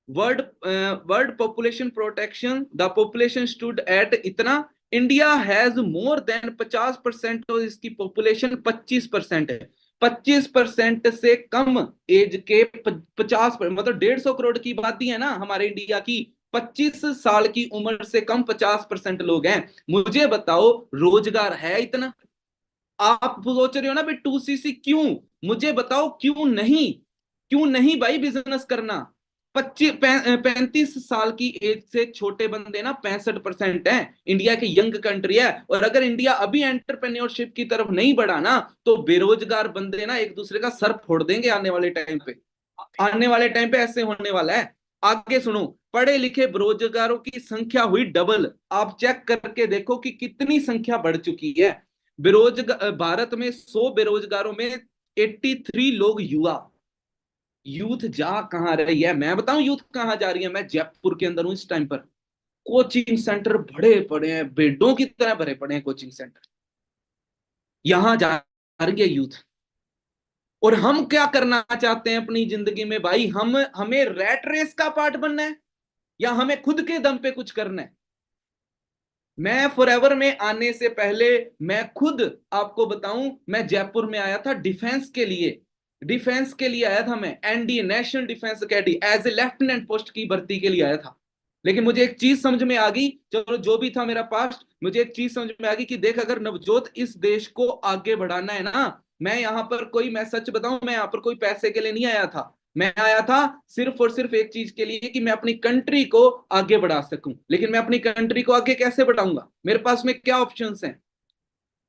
world world population protection, the population stood at इतना, इंडिया हैज मोर देन 50% और इसकी पॉपुलेशन 25% है। 25% से कम एज के 50 मतलब 150 करोड़ की बात ही है ना हमारे इंडिया की। 25 साल की उम्र से कम 50% लोग हैं। मुझे बताओ, रोजगार है इतना? आप सोच रहे हो ना भाई 2cc क्यों? मुझे बताओ क्यों नहीं? क्यों नहीं भाई बिजनेस करना? 35 साल की एज से छोटे बंदे ना 65% है, इंडिया की यंग कंट्री है। और अगर इंडिया अभी एंटरप्रेन्योरशिप की तरफ नहीं बढ़ा ना, तो बेरोजगार बंदे ना एक दूसरे का सर फोड़ देंगे आने वाले टाइम पे। आने वाले टाइम पे ऐसे होने वाला है। आगे सुनो, पढ़े लिखे बेरोजगारों की संख्या हुई डबल। आप चेक करके देखो कि कितनी संख्या बढ़ चुकी है। बेरोजगार भारत में 100 बेरोजगारों में 83 लोग युवा। यूथ जा कहां रही है? मैं बताऊं यूथ कहां जा रही है? मैं जयपुर के अंदर हूं इस टाइम पर। कोचिंग सेंटर भरे पड़े हैं, बेडों की तरह भरे पड़े हैं कोचिंग सेंटर। यहां जा रही है यूथ। और हम क्या करना चाहते हैं अपनी जिंदगी में भाई? हमें रैट रेस का पार्ट बनना है या हमें खुद के दम पे कुछ करना है? मैं फॉरएवर में आने से पहले, मैं खुद आपको बताऊं, मैं जयपुर में आया था डिफेंस के लिए। डिफेंस के लिए आया था मैं, NDA national defence academy, as a lieutenant post की भर्ती के लिए आया था। लेकिन मुझे एक चीज समझ में आ गई, चलो जो भी था मेरा पास्ट, मुझे एक चीज समझ में आ गई कि देख, अगर नवजोत इस देश को आगे बढ़ाना है ना, मैं यहाँ पर कोई, मैं सच बताऊं, मैं यहाँ पर कोई पैसे के लिए नहीं आया था। मैं आया था सिर्फ और सिर्फ एक चीज के लिए कि मैं अपनी कंट्री को आगे बढ़ा सकूं। लेकिन मैं अपनी कंट्री को आगे कैसे बढ़ाऊंगा? मेरे पास में क्या ऑप्शंस हैं?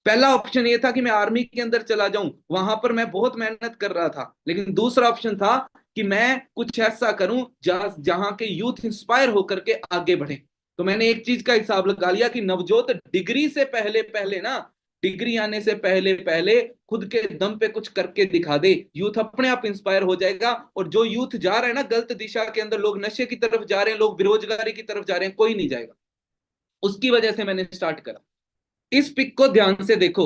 पहला ऑप्शन ये था कि मैं आर्मी के अंदर चला जाऊं, वहां पर मैं बहुत मेहनत कर रहा था। लेकिन दूसरा ऑप्शन था कि मैं कुछ ऐसा करूं जहां के यूथ इंस्पायर होकर के आगे बढ़े। तो मैंने एक चीज का हिसाब लगा लिया कि नवजोत डिग्री से पहले पहले ना, डिग्री आने से पहले पहले खुद के दम पे कुछ करके दिखा दे, यूथ अपने आप इंस्पायर हो जाएगा। और जो यूथ जा रहा है ना गलत दिशा के अंदर, लोग नशे की तरफ जा रहे हैं, लोग बेरोजगारी की तरफ जा रहे हैं, कोई नहीं जाएगा। उसकी वजह से मैंने स्टार्ट करा। इस पिक को ध्यान से देखो,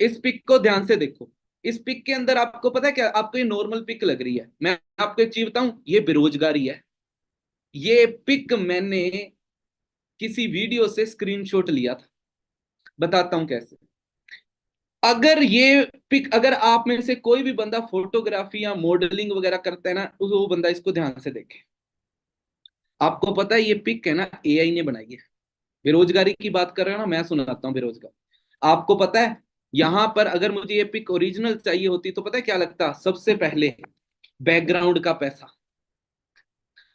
इस पिक को ध्यान से देखो। इस पिक के अंदर आपको पता है क्या? आपको ये नॉर्मल पिक लग रही है, मैं आपको एक चीज बताऊं, ये बेरोजगारी है। ये पिक मैंने किसी वीडियो से स्क्रीनशॉट लिया था, बताता हूं कैसे। अगर ये पिक, अगर आप में से कोई भी बंदा फोटोग्राफी या मॉडलिंग वगैरह करता है ना, तो वो बंदा इसको ध्यान से देखे। आपको पता है ये पिक है ना एआई ने बनाई है। बेरोजगारी की बात कर रहे हो ना, मैं सुनाता हूँ बेरोजगार। आपको पता है, यहां पर अगर मुझे ये पिक ओरिजिनल चाहिए होती तो पता है क्या लगता? सबसे पहले बैकग्राउंड का पैसा।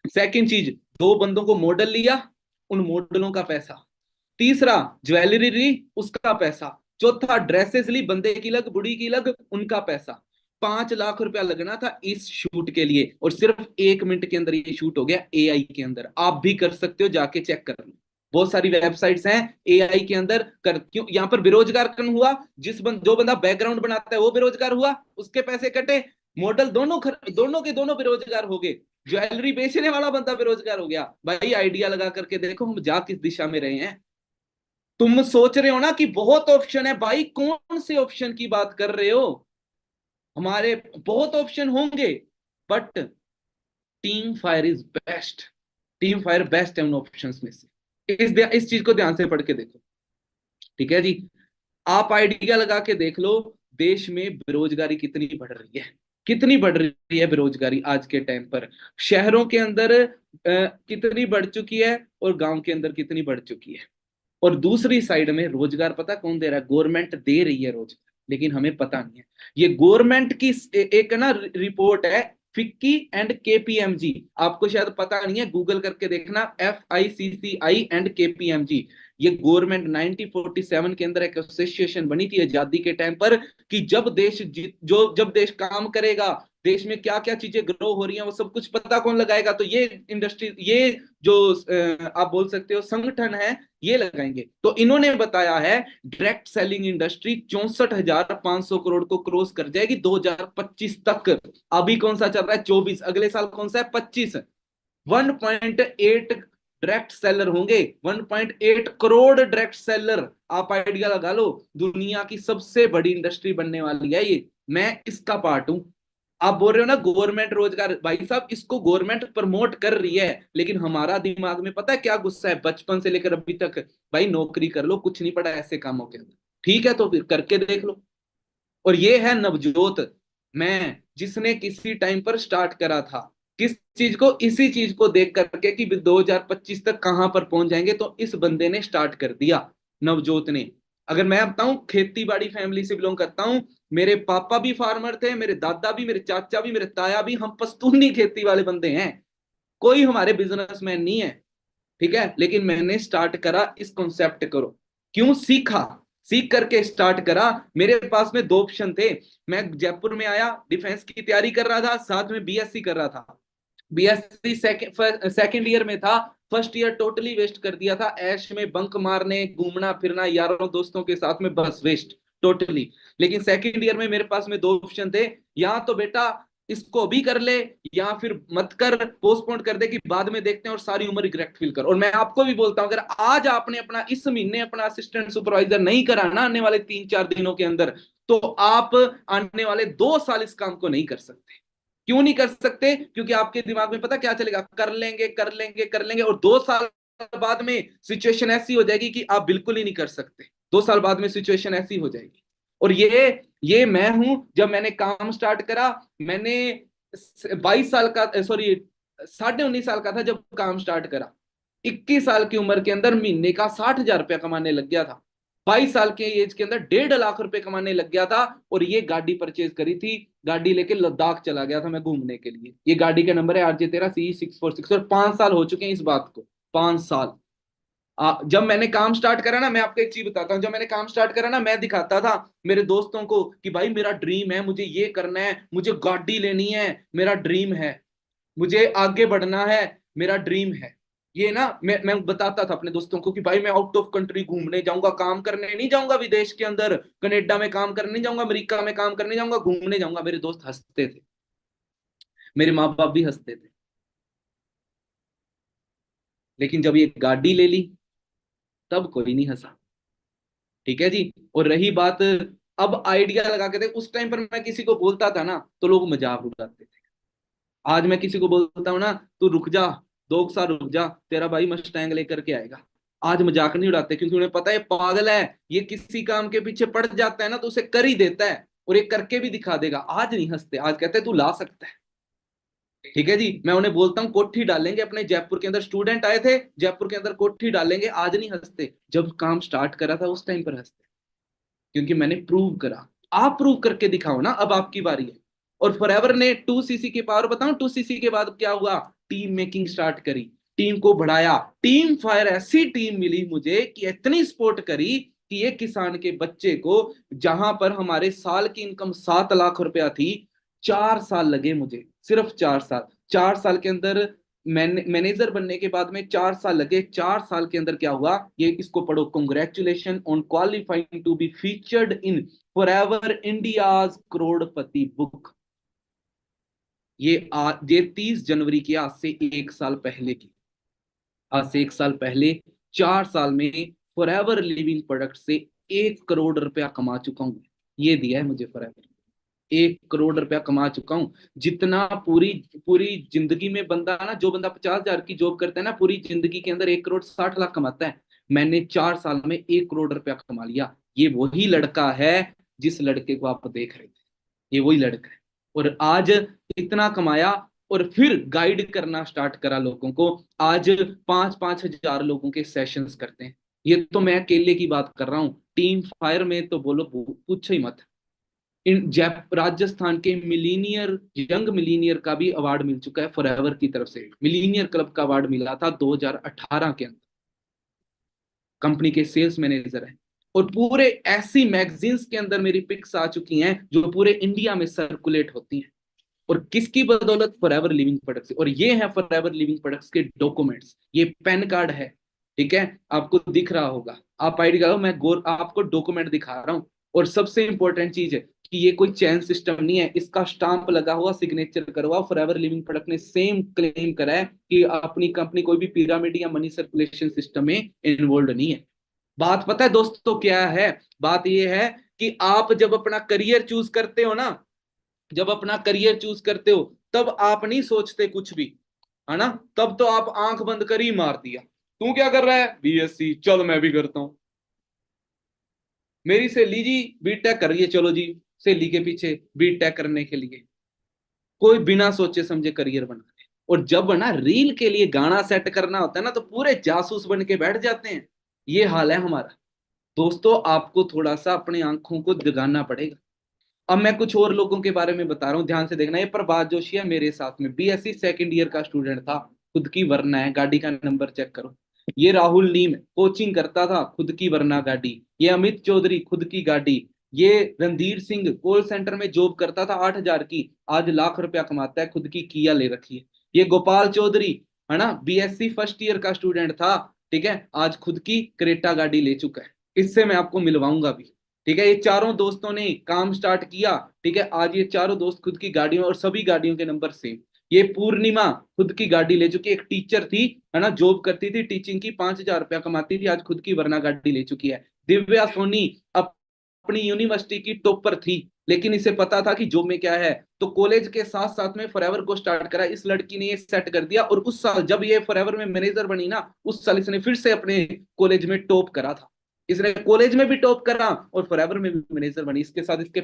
सेकंड चीज, दो बंदों को मॉडल लिया, उन मॉडलों का पैसा। तीसरा ज्वेलरी ली, उसका पैसा। चौथा ड्रेसेस ली, बंदे की लग बुढ़ी की लग, उनका पैसा। 5 लाख रुपया लगना था इस शूट के लिए, और सिर्फ 1 मिनट के अंदर ये शूट हो गया एआई के अंदर। आप भी कर सकते हो, जाके चेक कर लो। बहुत सारी वेबसाइट्स हैं एआई के अंदर कर। क्यों यहाँ पर बेरोजगार कौन हुआ? जो बंदा बैकग्राउंड बनाता है वो बेरोजगार हुआ, उसके पैसे कटे। मॉडल दोनों के दोनों बेरोजगार हो गए। ज्वेलरी बेचने वाला बंदा बेरोजगार हो गया। भाई आइडिया लगा करके देखो हम जा किस दिशा में रहे हैं। तुम सोच रहे हो ना कि बहुत ऑप्शन है, भाई कौन से ऑप्शन की बात कर रहे हो? हमारे बहुत ऑप्शन होंगे, but team fire is best. Team fire best है उन ऑप्शंस में से। इस चीज को ध्यान से पढ़ के देखो, ठीक है जी। आप आइडिया लगा के देख लो, देश में बेरोजगारी कितनी बढ़ रही है। कितनी बढ़ रही है बेरोजगारी आज के टाइम पर। शहरों के अंदर कितनी बढ़ चुकी है, और गांव के अंदर कितनी बढ़ चुकी है। और दूसरी साइड में रोजगार पता कौन दे रहा है? गवर्नमेंट दे रही है रोजगार, लेकिन हमें पता नहीं है। ये गवर्नमेंट की एक ना रिपोर्ट है, फिक्की एंड केपीएमजी। आपको शायद पता नहीं है, गूगल करके देखना, FICCI एंड केपीएमजी। ये गवर्नमेंट 1947 के अंदर एक एसोसिएशन बनी थी आजादी के टाइम पर, कि जब देश काम करेगा, देश में क्या क्या चीजें ग्रो हो रही हैं वो सब कुछ पता कौन लगाएगा? तो ये इंडस्ट्री, ये जो आप बोल सकते हो संगठन है, ये लगाएंगे। तो इन्होंने बताया है डायरेक्ट सेलिंग इंडस्ट्री 64,500 करोड़ को क्रॉस कर जाएगी 2025 तक। अभी कौन सा चल रहा है? 24। अगले साल कौन सा है? 25। 1.8 डायरेक्ट सेलर होंगे, 1.8 करोड़ डायरेक्ट सेलर। आप आइडिया लगा लो, दुनिया की सबसे बड़ी इंडस्ट्री बनने वाली है ये। मैं इसका पार्ट हूं। आप बोल रहे हो ना गवर्नमेंट रोजगार, भाई साहब इसको गवर्नमेंट प्रमोट कर रही है, लेकिन हमारा दिमाग में पता है क्या गुस्सा है? बचपन से लेकर अभी तक, भाई नौकरी कर लो, कुछ नहीं पड़ा ऐसे कामों के अंदर। ठीक है, तो फिर करके देख लो। और ये है नवजोत, मैं जिसने किसी टाइम पर स्टार्ट करा था किस चीज को, इसी चीज को देख करके कि 2025 तक कहां पर पहुंच जाएंगे, तो इस बंदे ने स्टार्ट कर दिया, नवजोत ने। अगर मैं बताऊं, खेती बाड़ी फैमिली से बिलोंग करता हूं। मेरे पापा भी फार्मर थे, मेरे दादा भी, मेरे चाचा भी, मेरे ताया भी। हम पश्तूनी खेती वाले बंदे हैं, कोई हमारे बिजनेसमैन नहीं है। ठीक है, लेकिन मैंने स्टार्ट करा इस कॉन्सेप्ट करो। क्यों? सीखा, सीख करके स्टार्ट करा। मेरे पास में दो ऑप्शन थे। मैं जयपुर में आया, डिफेंस की तैयारी कर रहा था, साथ में बीएससी कर रहा था। बीएससी सेकेंड ईयर में था। फर्स्ट ईयर टोटली वेस्ट कर दिया था, ऐश में बंक मारने, घूमना फिरना यारों दोस्तों के साथ में, बस वेस्ट टोटली। लेकिन सेकेंड ईयर में मेरे पास में दो ऑप्शन थे। या तो बेटा इसको अभी कर ले, या फिर मत कर, पोस्टपोन कर दे कि बाद में देखते हैं, और सारी उम्र रिग्रेट फील कर। और मैं आपको भी बोलता हूं, अगर आज आपने अपना इस महीने अपना असिस्टेंट सुपरवाइजर नहीं करा ना आने वाले 3-4 दिनों के अंदर, तो आप आने वाले 2 साल इस काम को नहीं कर सकते। क्यों नहीं कर सकते? क्योंकि आपके दिमाग में पता क्या चलेगा? कर लेंगे कर लेंगे कर लेंगे, और 2 साल बाद में सिचुएशन ऐसी हो जाएगी कि आप बिल्कुल ही नहीं कर सकते। 2 साल बाद में सिचुएशन ऐसी हो जाएगी। और ये मैं हूं। जब मैंने काम स्टार्ट करा, मैंने 22 साल का, सॉरी 19.5 साल का था जब काम स्टार्ट करा। 21 साल की उम्र के अंदर महीने का 60,000 रुपया कमाने लग गया था। 22 साल के एज के अंदर 1.5 लाख रुपए कमाने लग गया था। और ये गाड़ी परचेज करी थी, गाड़ी लेके लद्दाख चला गया था मैं घूमने के लिए। ये गाड़ी का नंबर है RJ13CE646, और 5 साल हो चुके हैं इस बात को। 5 साल। जब मैंने काम स्टार्ट करा ना, मैं आपको एक चीज बताता हूँ, जब मैंने काम स्टार्ट करा ना, मैं दिखाता था मेरे दोस्तों को कि भाई मेरा ड्रीम है, मुझे ये करना है, मुझे गाड़ी लेनी है, मेरा ड्रीम है, मुझे आगे बढ़ना है, मेरा ड्रीम है। ये ना मैं बताता था अपने दोस्तों को कि भाई मैं आउट ऑफ कंट्री घूमने जाऊंगा, काम करने नहीं जाऊंगा विदेश के अंदर, कनाडा में काम करने नहीं जाऊंगा, अमेरिका में काम करने जाऊंगा, घूमने जाऊंगा। मेरे दोस्त हंसते थे, मेरे माँ बाप भी हंसते थे। लेकिन जब ये गाड़ी ले ली, तब कोई नहीं हंसा। ठीक है जी। और रही बात, अब आइडिया लगा के थे, उस टाइम पर मैं किसी को बोलता था ना तो लोग मजाक उड़ाते थे। आज मैं किसी को बोलता हूँ ना, तू रुक जा, 2 साल रुक जा, तेरा भाई मस्टैंग लेकर के आएगा। आज मजाक नहीं उड़ाते, क्योंकि उन्हें पता है पागल है। ये किसी काम के पीछे पड़ जाता है ना, तो उसे कर ही देता है, और ये करके भी दिखा देगा। आज नहीं हंसते, आज कहते हैं तू ला सकता है। ठीक है जी। मैं उन्हें बोलता हूँ कोठी डालेंगे अपने जयपुर के अंदर, स्टूडेंट आए थे जयपुर के अंदर, कोठी डालेंगे। आज नहीं हंसते, जब काम स्टार्ट करा था उस टाइम पर हंसते, क्योंकि मैंने प्रूव करा। आप प्रूव करके दिखाओ ना, अब आपकी बारी है। और फॉरएवर ने 2cc के पावर बताऊं, 2cc के बाद क्या हुआ? टीम मेकिंग स्टार्ट करी। टीम को बढ़ाया। टीम फायर ऐसी टीम मिली मुझे कि इतनी सपोर्ट करी कि एक किसान के बच्चे को, जहां पर हमारे साल की इनकम 7 लाख रुपया थी, 4 साल लगे मुझे, सिर्फ 4 साल। 4 साल के अंदर मैनेजर बनने के बाद में 4 साल लगे। 4 साल के अंदर क्या हुआ, ये इसको पढ़ो। Congratulation on qualifying to be featured in forever India's crorepati book. ये 30 जनवरी की, आज से 1 साल पहले की। आज से 1 साल पहले 4 साल में फॉरएवर लिविंग प्रोडक्ट से 1 करोड़ रुपया कमा चुका हूं। ये दिया है मुझे फॉरएवर, 1 करोड़ रुपया कमा चुका हूं। जितना पूरी पूरी जिंदगी में बंदा ना, जो बंदा 50,000 की जॉब करता है ना, पूरी जिंदगी के अंदर 1 करोड़ 60 लाख कमाता है, मैंने 4 साल में 1 करोड़ रुपया कमा लिया। ये वही लड़का है जिस लड़के को आप देख रहे थे, ये वही लड़का है। और आज इतना कमाया और फिर गाइड करना स्टार्ट करा लोगों को। आज 5-5 हजार लोगों के सेशंस करते हैं। ये तो मैं अकेले की बात कर रहा हूँ। टीम फायर में तो बोलो पूछो ही मत। इन जैप राजस्थान के मिलीनियर, यंग मिलीनियर का भी अवार्ड मिल चुका है फॉरएवर की तरफ से। मिलीनियर क्लब का अवार्ड मिला था 2018 के अंदर। कंपनी के सेल्स मैनेजर है। और पूरे ऐसी मैगजीन्स के अंदर मेरी पिक्स आ चुकी हैं जो पूरे इंडिया में सर्कुलेट होती हैं। और किसकी बदौलत, फॉरएवर लिविंग प्रोडक्ट्स। और ये है फॉरएवर लिविंग प्रोडक्ट्स के डॉक्यूमेंट्स। ये पैन कार्ड है, ठीक है, आपको दिख रहा होगा। आप आईडी कार्ड, मैं गोर आपको डॉक्यूमेंट दिखा रहा हूँ। और सबसे इंपॉर्टेंट चीज है कि ये कोई चैन सिस्टम नहीं है, इसका स्टाम्प लगा हुआ, सिग्नेचर करा हुआ। फॉरएवर लिविंग प्रोडक्ट ने सेम क्लेम करा है कि अपनी कंपनी कोई भी पिरामिड या मनी सर्कुलेशन सिस्टम में इन्वॉल्व नहीं है। बात पता है दोस्तों क्या है? बात ये है कि आप जब अपना करियर चूज करते हो ना, जब अपना करियर चूज करते हो, तब आप नहीं सोचते कुछ भी, है ना। तब तो आप आंख बंद कर ही मार दिया। तू क्या कर रहा है? बीएससी, चल मैं भी करता हूं। मेरी सहेली जी बीटेक कर रही है, चलो जी सहेली के पीछे बीटेक करने के लिए। कोई बिना सोचे समझे करियर बना ले। और जब ना रील के लिए गाना सेट करना होता है ना, तो पूरे जासूस बन के बैठ जाते हैं। ये हाल है हमारा। दोस्तों आपको थोड़ा सा अपनी आंखों को जगाना पड़ेगा। अब मैं कुछ और लोगों के बारे में बता रहा हूँ, ध्यान से देखना। ये प्रभात जोशी है मेरे साथ में, बीएससी सेकंड ईयर का स्टूडेंट था, खुद की वरना है, गाड़ी का नंबर चेक करो। ये राहुल नीम कोचिंग करता था, खुद की वरना गाड़ी। ये अमित चौधरी, खुद की गाड़ी। ये रणधीर सिंह कॉल सेंटर में जॉब करता था 8,000 की, आज लाख रुपया कमाता है, खुद की किया ले रखी है। ये गोपाल चौधरी, है ना, बीएससी फर्स्ट ईयर का स्टूडेंट था, ठीक है, आज खुद की क्रेटा गाड़ी ले चुका है। इससे मैं आपको मिलवाऊंगा भी, ठीक है। ये चारों दोस्तों ने काम स्टार्ट किया, ठीक है, आज ये चारों दोस्त खुद की गाड़ियों, और सभी गाड़ियों के नंबर सेम। ये पूर्णिमा खुद की गाड़ी ले चुकी है, एक टीचर थी, है ना, जॉब करती थी टीचिंग की, 5,000 रुपया कमाती थी, आज खुद की वरना गाड़ी ले चुकी है। दिव्या सोनी अपनी यूनिवर्सिटी की टॉपर थी, लेकिन इसे पता था कि जॉब में क्या है, तो कॉलेज के साथ साथ में फॉरएवर को स्टार्ट करा। इस लड़की ने ये सेट कर दिया, और उस साल जब ये फॉरएवर में मैनेजर बनी ना, उस साल इसने फिर से अपने कॉलेज में टॉप करा था। इसने कॉलेज में भी टॉप करा और फॉरएवर में भी मैनेजर बनी। इसके साथ इसके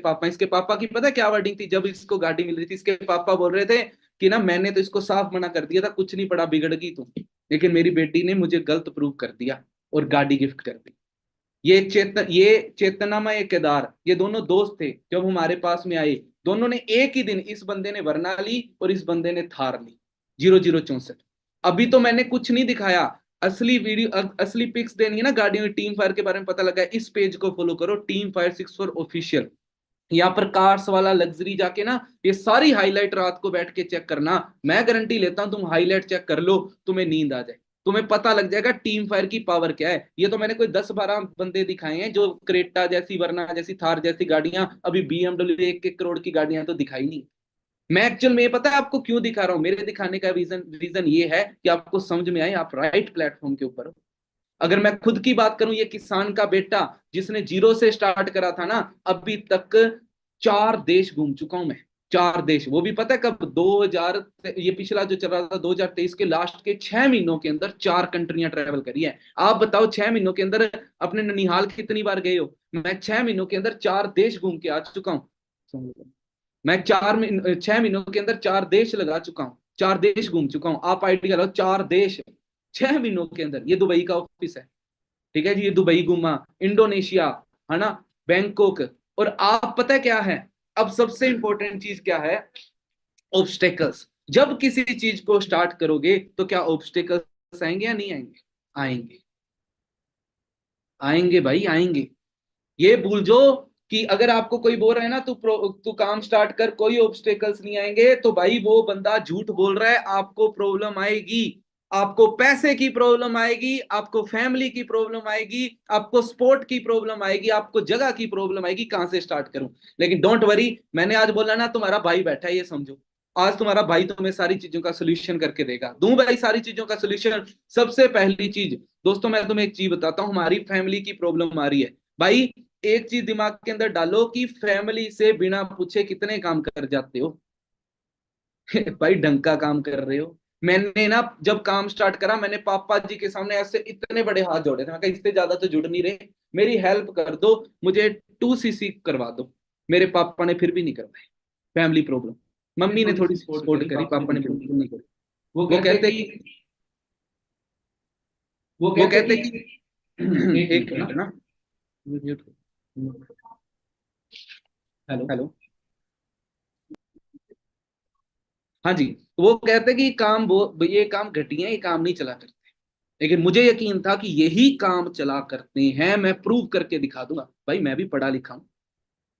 पापा की पता है क्या वर्डिंग थी? जब इसको गाड़ी मिल रही थी, इसके पापा बोल रहे थे कि ना, मैंने तो इसको साफ मना कर दिया था, कुछ नहीं पड़ा, बिगड़ गई तू, लेकिन मेरी बेटी ने मुझे गलत प्रूव कर दिया और गाड़ी गिफ्ट कर दी। ये चेतनामय केदार, ये दोनों दोस्त थे जब हमारे पास में आए। दोनों ने एक ही दिन, इस बंदे ने वरना ली और इस बंदे ने थार ली, 0064। अभी तो मैंने कुछ नहीं दिखाया, असली वीडियो, असली पिक्स देनी है ना गाड़ियों की, टीम फायर के बारे में पता लगा है, इस पेज को फॉलो करो, टीम फायर 64 ऑफिशियल। यहाँ पर कार्स वाला लग्जरी जाके ना, ये सारी हाईलाइट रात को बैठ के चेक करना। मैं गारंटी लेता हूं, तुम हाईलाइट चेक कर लो, तुम्हें नींद आ जाए, तुम्हें पता लग जाएगा टीम फायर की पावर क्या है। ये तो मैंने कोई 10-12 बंदे दिखाए हैं जो क्रेटा जैसी, वरना जैसी, थार जैसी गाड़ियां, अभी बीएमडब्ल्यू 1-1 करोड़ की गाड़ियां तो दिखाई नहीं। मैं एक्चुअल में, पता है आपको क्यों दिखा रहा हूं? मेरे दिखाने का रीजन रीजन ये है कि आपको समझ में आए, आप राइट प्लेटफॉर्म के ऊपर हो। अगर मैं खुद की बात करूं, ये किसान का बेटा जिसने जीरो से स्टार्ट करा था ना, अभी तक 4 देश घूम चुका हूं मैं। 4 देश, वो भी पता है कब? 2000, ये पिछला जो चल रहा था 2023 के लास्ट के 6 महीनों के अंदर 4 कंट्रियां ट्रेवल करी है। आप बताओ 6 महीनों के अंदर अपने ननिहाल कितनी बार गए हो? मैं 6 महीनों के अंदर 4 देश घूम के आ चुका हूँ। मैं 6 महीनों के अंदर 4 देश लगा चुका हूँ, 4 देश घूम चुका हूँ। आप आइडिया लगाओ, 4 देश 6 महीनों के अंदर। ये दुबई का ऑफिस है, ठीक है जी, ये दुबई घूमा, इंडोनेशिया, है ना, बैंकॉक। और आप पता है क्या है, अब सबसे इंपॉर्टेंट चीज क्या है? ऑब्स्टेकल्स। जब किसी चीज को स्टार्ट करोगे तो क्या ऑब्स्टेकल्स आएंगे या नहीं आएंगे? आएंगे, आएंगे भाई, आएंगे। ये भूल जो कि अगर आपको कोई बोल रहा है ना तू काम स्टार्ट कर, कोई ऑब्स्टेकल्स नहीं आएंगे, तो भाई वो बंदा झूठ बोल रहा है। आपको प्रॉब्लम आएगी, आपको पैसे की प्रॉब्लम आएगी, आपको फैमिली की प्रॉब्लम आएगी, आपको स्पोर्ट की प्रॉब्लम आएगी, आपको जगह की प्रॉब्लम आएगी, कहां से स्टार्ट करूं। लेकिन डोंट वरी, मैंने आज बोला ना तुम्हारा भाई बैठा है, ये समझो। आज तुम्हारा भाई तुम्हें सारी चीजों का सोल्यूशन करके देगा, दूं भाई सारी चीजों का सोल्यूशन। सबसे पहली चीज दोस्तों, मैं तुम्हें एक चीज बताता हूं, हमारी फैमिली की प्रॉब्लम आ रही है भाई। एक चीज दिमाग के अंदर डालो कि फैमिली से बिना पूछे कितने काम कर जाते हो। भाई ढंग का काम कर रहे हो। मैंने ना जब काम स्टार्ट करा, मैंने पापा जी के सामने ऐसे इतने बड़े हाथ जोड़े थे, मैं कहा इससे ज्यादा तो जुड़ नहीं रहे, मेरी हेल्प कर दो, मुझे 2cc करवा दो। मेरे पापा ने फिर भी नहीं करवाए। Family problem. मम्मी ने थोड़ी थोड़ी सी सी सपोर्ट सपोर्ट करी, करी, पापा ने पापा ने बिल्कुल नहीं बिल्कुल करी। नहीं करी। वो वो कहते कहते कि कि वो वो कहते कहते कि कि एक एक मिनट मिनट ना। ना। हेलो। हेलो। हाँ जी। वो कहते कि काम, वो ये काम घटिया, ये काम नहीं चला करते। लेकिन मुझे यकीन था कि यही काम चला करते हैं, मैं प्रूव करके दिखा दूंगा। भाई मैं भी पढ़ा लिखा हूं।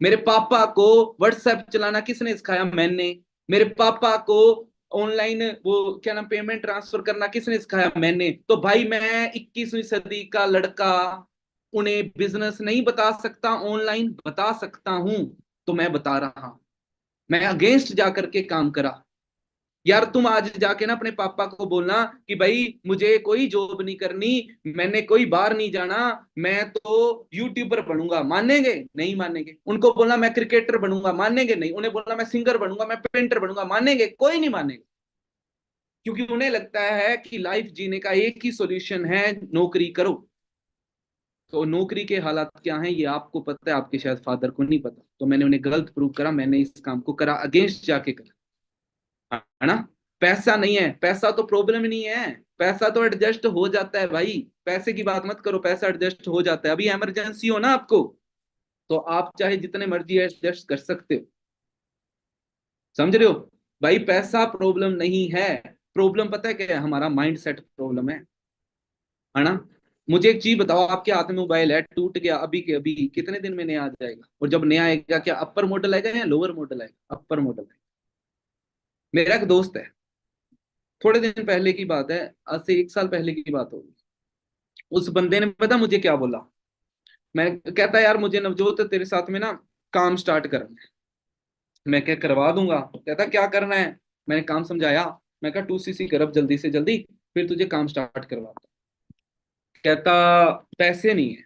मेरे पापा को व्हाट्सएप चलाना किसने सिखाया? मैंने। मेरे पापा को ऑनलाइन वो क्या नाम, पेमेंट ट्रांसफर करना किसने सिखाया? मैंने। तो भाई मैं 21वीं सदी का लड़का उन्हें बिजनेस नहीं बता सकता, ऑनलाइन बता सकता हूं। तो मैं बता रहा हूं, मैं अगेंस्ट जाकर के काम करा। यार तुम आज जाके ना अपने पापा को बोलना कि भाई मुझे कोई जॉब नहीं करनी, मैंने कोई बाहर नहीं जाना, मैं तो यूट्यूबर बनूंगा, मानेंगे? नहीं मानेंगे। उनको बोलना मैं क्रिकेटर बनूंगा, मानेंगे? नहीं। उन्हें बोलना मैं सिंगर बनूंगा, मैं पेंटर बनूंगा, मानेंगे? कोई नहीं मानेगा। क्योंकि उन्हें लगता है कि लाइफ जीने का एक ही सॉल्यूशन है, नौकरी करो। तो नौकरी के हालात क्या हैं ये आपको पता है, आपके शायद फादर को नहीं पता। तो मैंने उन्हें गलत प्रूव करा, मैंने इस काम को करा, अगेंस्ट जाके करा, है ना। पैसा नहीं है, पैसा तो प्रॉब्लम ही नहीं है, पैसा तो एडजस्ट हो जाता है भाई। पैसे की बात मत करो, पैसा एडजस्ट हो जाता है। अभी इमरजेंसी हो ना आपको, तो आप चाहे जितने मर्जी एडजस्ट कर सकते हो। समझ रहे हो? भाई पैसा प्रॉब्लम नहीं है। प्रॉब्लम पता है क्या है? हमारा माइंड सेट प्रॉब्लम है ना। मुझे एक चीज बताओ, आपके हाथ में मोबाइल है, टूट गया अभी के अभी, कितने दिन में नया आ जाएगा? और जब नया आएगा, क्या अपर मॉडल आएगा या लोअर मॉडल आएगा? अपर मॉडल आएगा। मेरा एक दोस्त है, थोड़े दिन पहले की बात है, आज से 1 साल पहले की बात होगी। उस बंदे ने पता मुझे क्या बोला? मैं कहता यार मुझे नवजोत तेरे साथ में ना काम स्टार्ट करना है। मैं क्या करवा दूंगा। कहता क्या करना है? मैंने काम समझाया। मैं कहा 2cc कर अब जल्दी से जल्दी, फिर तुझे काम स्टार्ट करवाता। कहता पैसे नहीं है।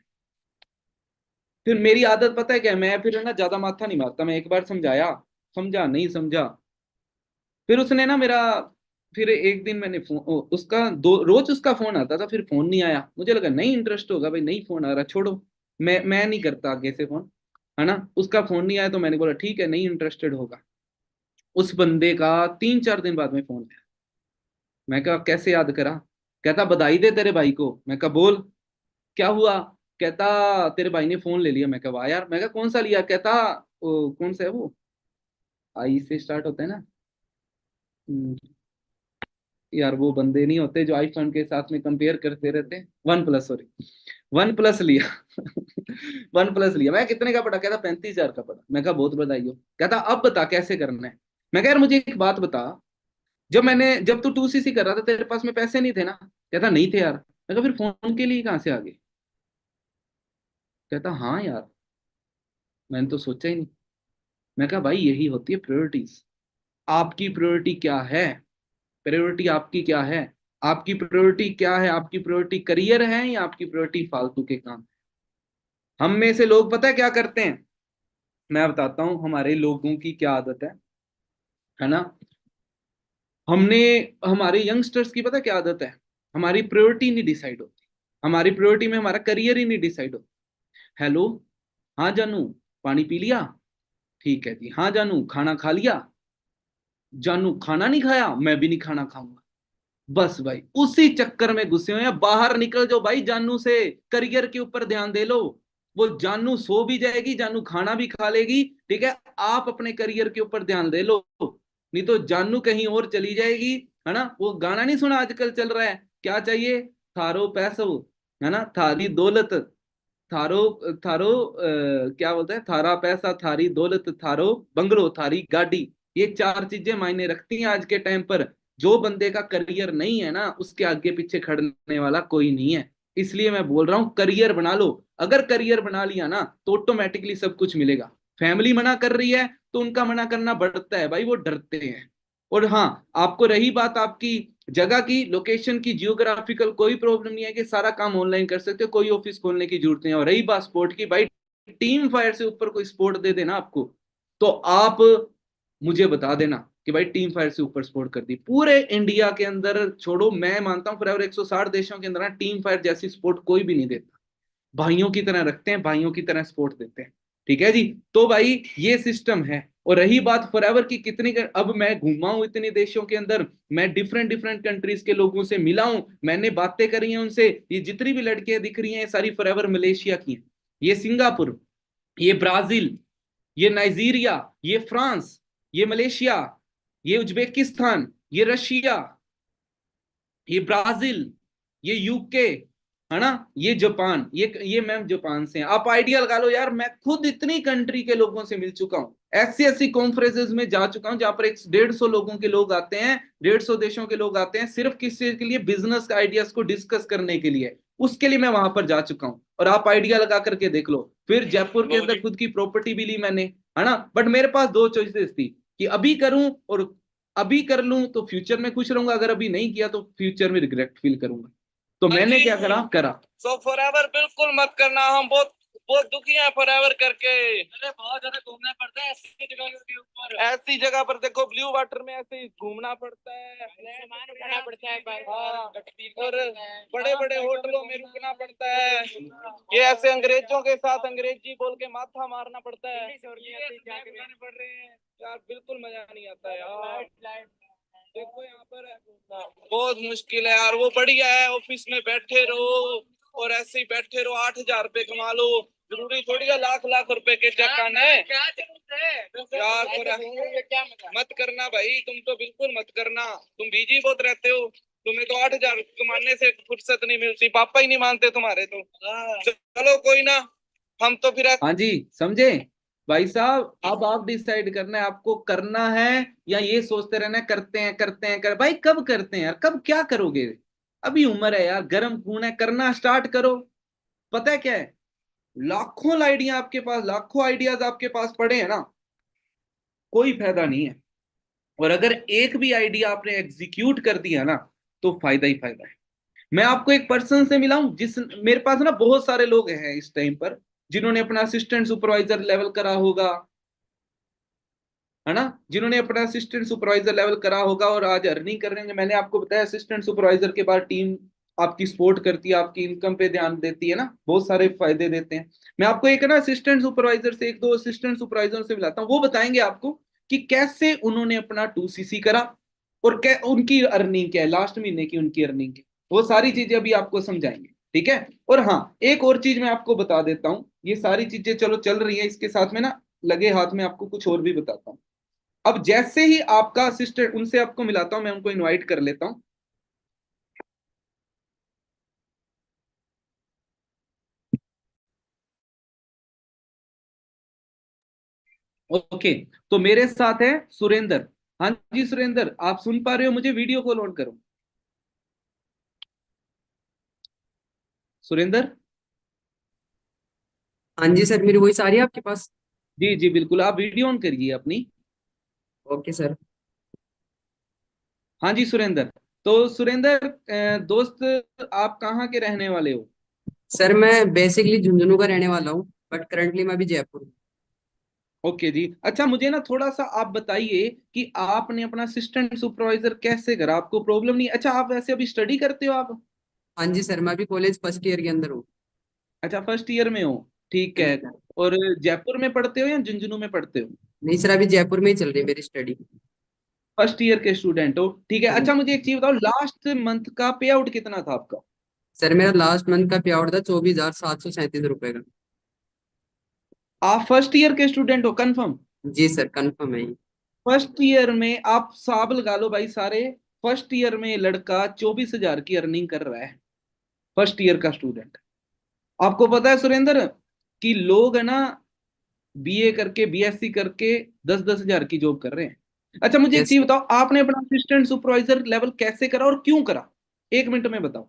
फिर मेरी आदत पता है क्या है? मैं फिर है ना ज्यादा माथा नहीं मारता, मैं एक बार समझाया, समझा नहीं समझा। फिर उसने ना मेरा, फिर एक दिन मैंने फोन, उसका दो रोज उसका फोन आता था, फिर फोन नहीं आया। मुझे लगा नहीं इंटरेस्ट होगा भाई, नहीं फोन आ रहा, छोड़ो, मैं नहीं करता आगे से फोन, है ना। उसका फोन नहीं आया तो मैंने बोला ठीक है, नहीं इंटरेस्टेड होगा। उस बंदे का 3-4 दिन बाद में फोन आया। मैं कहा कैसे याद करा? कहता बधाई दे तेरे भाई को। मैं कहा बोल, क्या हुआ? कहता तेरे भाई ने फोन ले लिया। मैं कहा वाह यार। मैं कहा कौन सा लिया? कहता कौन सा है वो, आई से स्टार्ट होता है ना। हम्म, यार वो बंदे नहीं होते जो आईफोन के साथ में कंपेयर करते रहते हैं। One plus, sorry, one plus लिया। वन प्लस लिया। मैं कितने का पड़ा? कहता 35,000 का पड़ा। मैं कहा बहुत बधाई हो। कहता अब बता कैसे करना है। मैं कहा यार मुझे एक बात बता, जब तू 2cc कर रहा था तेरे पास में पैसे नहीं थे ना? कहता नहीं थे यार। मैं कहा फिर फोन के लिए कहाँ से आ गए? कहता हाँ यार, मैंने तो सोचा ही नहीं। मैं कहा भाई यही होती है प्रायोरिटीज। आपकी प्रायोरिटी क्या है? प्रायोरिटी आपकी क्या है? आपकी प्रायोरिटी क्या है? आपकी प्रायोरिटी करियर है या आपकी प्रायोरिटी फालतू के काम? हम में से लोग पता है क्या करते हैं? मैं बताता हूं हमारे लोगों की क्या आदत है ना। हमने, हमारे यंगस्टर्स की पता क्या आदत है? हमारी प्रायोरिटी नहीं डिसाइड होती। हमारी प्रायोरिटी में हमारा करियर ही नहीं डिसाइड होता। हेलो, हाँ जानू, पानी पी लिया? ठीक है जी। हाँ जानू, खाना खा लिया? जानू खाना नहीं खाया, मैं भी नहीं खाना खाऊंगा। बस भाई उसी चक्कर में घुसे हुए हैं। बाहर निकल जाओ भाई जानू से, करियर के ऊपर ध्यान दे लो। वो जानू सो भी जाएगी, जानू खाना भी खा लेगी, ठीक है। आप अपने करियर के ऊपर ध्यान दे लो, नहीं तो जानू कहीं और चली जाएगी, है ना। वो गाना नहीं सुना आजकल चल रहा है क्या चाहिए? थारो पैसो, है ना, थारी दौलत, थारो थारो क्या बोलते हैं, थारा पैसा, थारी दौलत, थारो बंगलो, थारी गाड़ी। ये चार चीजें मायने रखती हैं आज के टाइम पर। जो बंदे का करियर नहीं है ना, उसके आगे पीछे खड़ने वाला कोई नहीं है। इसलिए मैं बोल रहा हूं, करियर बना लो। अगर करियर बना लिया ना, तो ऑटोमेटिकली सब कुछ मिलेगा। फैमिली मना कर रही है तो उनका मना करना बढ़ता है भाई, वो डरते हैं। और हाँ, आपको रही बात आपकी जगह की, लोकेशन की, जियोग्राफिकल, कोई प्रॉब्लम नहीं है कि सारा काम ऑनलाइन कर सकते हो, कोई ऑफिस खोलने की जरूरत नहीं है। और रही बात स्पोर्ट की, भाई टीम फायर से ऊपर कोई स्पोर्ट दे देना आपको, तो आप मुझे बता देना कि भाई टीम फायर से ऊपर स्पोर्ट कर दी। पूरे इंडिया के अंदर छोड़ो, मैं मानता हूं फॉरएवर 160 देशों के अंदर टीम फायर जैसी स्पोर्ट कोई भी नहीं देता। भाइयों की तरह रखते हैं, भाइयों की तरह सपोर्ट देते हैं। ठीक है जी। तो भाई ये सिस्टम है। और रही बात फॉरएवर की, अब मैं घूमा हूं इतने देशों के अंदर, मैं डिफरेंट डिफरेंट कंट्रीज के लोगों से मिला हूं, मैंने बातें करी हैं उनसे। ये जितनी भी लड़कियां दिख रही हैं, सारी फॉरएवर मलेशिया की हैं। ये सिंगापुर, ये ब्राजील, ये नाइजीरिया, ये फ्रांस, ये मलेशिया, ये उज्बेकिस्तान, ये रशिया, ये ब्राजील, ये यूके, है ना, ये जापान, ये मैम जापान से हैं। आप आइडिया लगा लो यार, मैं खुद इतनी कंट्री के लोगों से मिल चुका हूं, ऐसी ऐसी कॉन्फ्रेंसेस में जा चुका हूं जहां पर 150 लोगों के लोग आते हैं, 150 देशों के लोग आते हैं, सिर्फ किस चीज के लिए? बिजनेस आइडियाज को डिस्कस करने के लिए। उसके लिए मैं वहां पर जा चुका हूं। और आप आइडिया लगा करके देख लो। फिर जयपुर के अंदर खुद की प्रॉपर्टी भी ली मैंने, है ना। बट मेरे पास दो चॉइसेस थी कि अभी करूं, और अभी कर लूं तो फ्यूचर में खुश रहूंगा, अगर अभी नहीं किया तो फ्यूचर में रिग्रेट फील करूंगा। तो मैंने क्या करा। सो फॉरएवर बिल्कुल मत करना, हम बहुत बहुत दुखी हैं फॉरएवर करके। अरे बहुत ज्यादा घूमना पड़ता है ऐसी जगह के ऊपर, ऐसी जगह पर देखो, ब्लू वाटर में ऐसे ही घूमना पड़ता है, सामान उठाना पड़ता है, और बड़े बड़े होटलों में रुकना पड़ता है। ये ऐसे अंग्रेजों के साथ अंग्रेजी बोल के माथा मारना पड़ता है। पड़ रहे हैं यार, बिल्कुल मजा नहीं आता है यार। देखो यहाँ पर बहुत मुश्किल है यार। वो बढ़िया है, ऑफिस में बैठे रहो और ऐसे ही बैठे रहो, 8,000 रुपए कमा लो। जरूरी थोड़ी है लाख लाख रुपए के चेक आने। क्या जरूरत है यार, मत करना भाई, तुम तो बिल्कुल मत करना। तुम बिजी बहुत रहते हो, तुम्हें तो 8,000 कमाने से फुर्सत नहीं मिलती, पापा ही नहीं मानते तुम्हारे तो। चलो कोई ना, हम तो फिर। हाँ जी, समझे भाई साहब। अब आप डिसाइड करना है आपको करना है, या ये सोचते रहना है करते हैं करते हैं भाई कब करते हैं यार, कब क्या करोगे? अभी उम्र है यार, गर्म खून है, करना स्टार्ट करो। पता है क्या है, लाखों आइडिया आपके पास, लाखों आइडियाज आपके पास पड़े हैं ना, कोई फायदा नहीं है। और अगर एक भी आइडिया आपने एग्जीक्यूट कर दिया ना, तो फायदा ही फायदा है। मैं आपको एक पर्सन से मिला हूं, जिस मेरे पास ना बहुत सारे लोग हैं इस टाइम पर, जिन्होंने अपना असिस्टेंट सुपरवाइजर लेवल करा होगा, है ना, जिन्होंने अपना असिस्टेंट सुपरवाइजर लेवल करा होगा और आज अर्निंग कर रहे हैं। मैंने आपको बताया असिस्टेंट सुपरवाइजर के बाद टीम आपकी सपोर्ट करती है, आपकी इनकम पे ध्यान देती है ना, बहुत सारे फायदे देते हैं। मैं आपको एक ना असिस्टेंट सुपरवाइजर से, एक दो असिस्टेंट सुपरवाइजर से मिलाता हूँ, वो बताएंगे आपको कि कैसे उन्होंने अपना 2CC करा, और क्या उनकी अर्निंग क्या है, लास्ट महीने की उनकी अर्निंग क्या है। वो सारी चीजें अभी आपको समझाएंगे, ठीक है। और हाँ, एक और चीज मैं आपको बता देता हूँ, ये सारी चीजें चलो चल रही है, इसके साथ में ना लगे हाथ में आपको कुछ और भी बताता हूँ। अब जैसे ही आपका असिस्टेंट, उनसे आपको मिलाता हूं, मैं उनको इनवाइट कर लेता हूं। ओके, तो मेरे साथ है सुरेंद्र। हाँ जी सुरेंद्र, आप सुन पा रहे हो मुझे? वीडियो कॉल ऑन करो सुरेंद्र। हाँ जी सर, मेरी वॉइस आ रही है आपके पास? जी जी बिल्कुल, आप वीडियो ऑन करिए अपनी। Okay sir. हाँ जी सुरेंद्र। तो सुरेंद्र, दोस्त, आप कहाँ के रहने वाले हो? सर मैं बेसिकली झुंझुनू का रहने वाला हूँ, बट करंटली मैं अभी जयपुर हूँ। ओके जी। अच्छा, मुझे ना थोड़ा सा आप बताइए कि आपने अपना असिस्टेंट सुपरवाइजर कैसे करा? आपको प्रॉब्लम नहीं? अच्छा, आप वैसे अभी स्टडी करते हो आप? हाँ जी सर, मैं अभी कॉलेज फर्स्ट ईयर के अंदर हूँ। अच्छा, फर्स्ट ईयर में हो, ठीक हाँ है। जी सर। और जयपुर में पढ़ते हो या झुंझुनू में पढ़ते हो? नहीं सर, अभी जयपुर में ही चल रही है मेरी स्टडी। फर्स्ट ईयर के स्टूडेंट हो, ठीक है। हाँ अच्छा, जी मुझे एक चीज बताओ, लास्ट मंथ का पे आउट कितना था आपका? सर, मेरा लास्ट मंथ का पे आउट था 24,737 रुपए का। आप फर्स्ट ईयर के स्टूडेंट हो कंफर्म? जी सर, कंफर्म है ये। फर्स्ट ईयर में आप हिसाब लगा लो भाई सारे, फर्स्ट ईयर में लड़का 24,000 की अर्निंग कर रहा है, फर्स्ट ईयर का स्टूडेंट। आपको पता है सुरेंद्र कि लोग है ना बीए करके बीएससी करके 10-10 हजार की जॉब कर रहे हैं। अच्छा मुझे एक यस। चीज बताओ, आपने अपना असिस्टेंट सुपरवाइजर लेवल कैसे करा और क्यों करा, 1 मिनट में बताओ।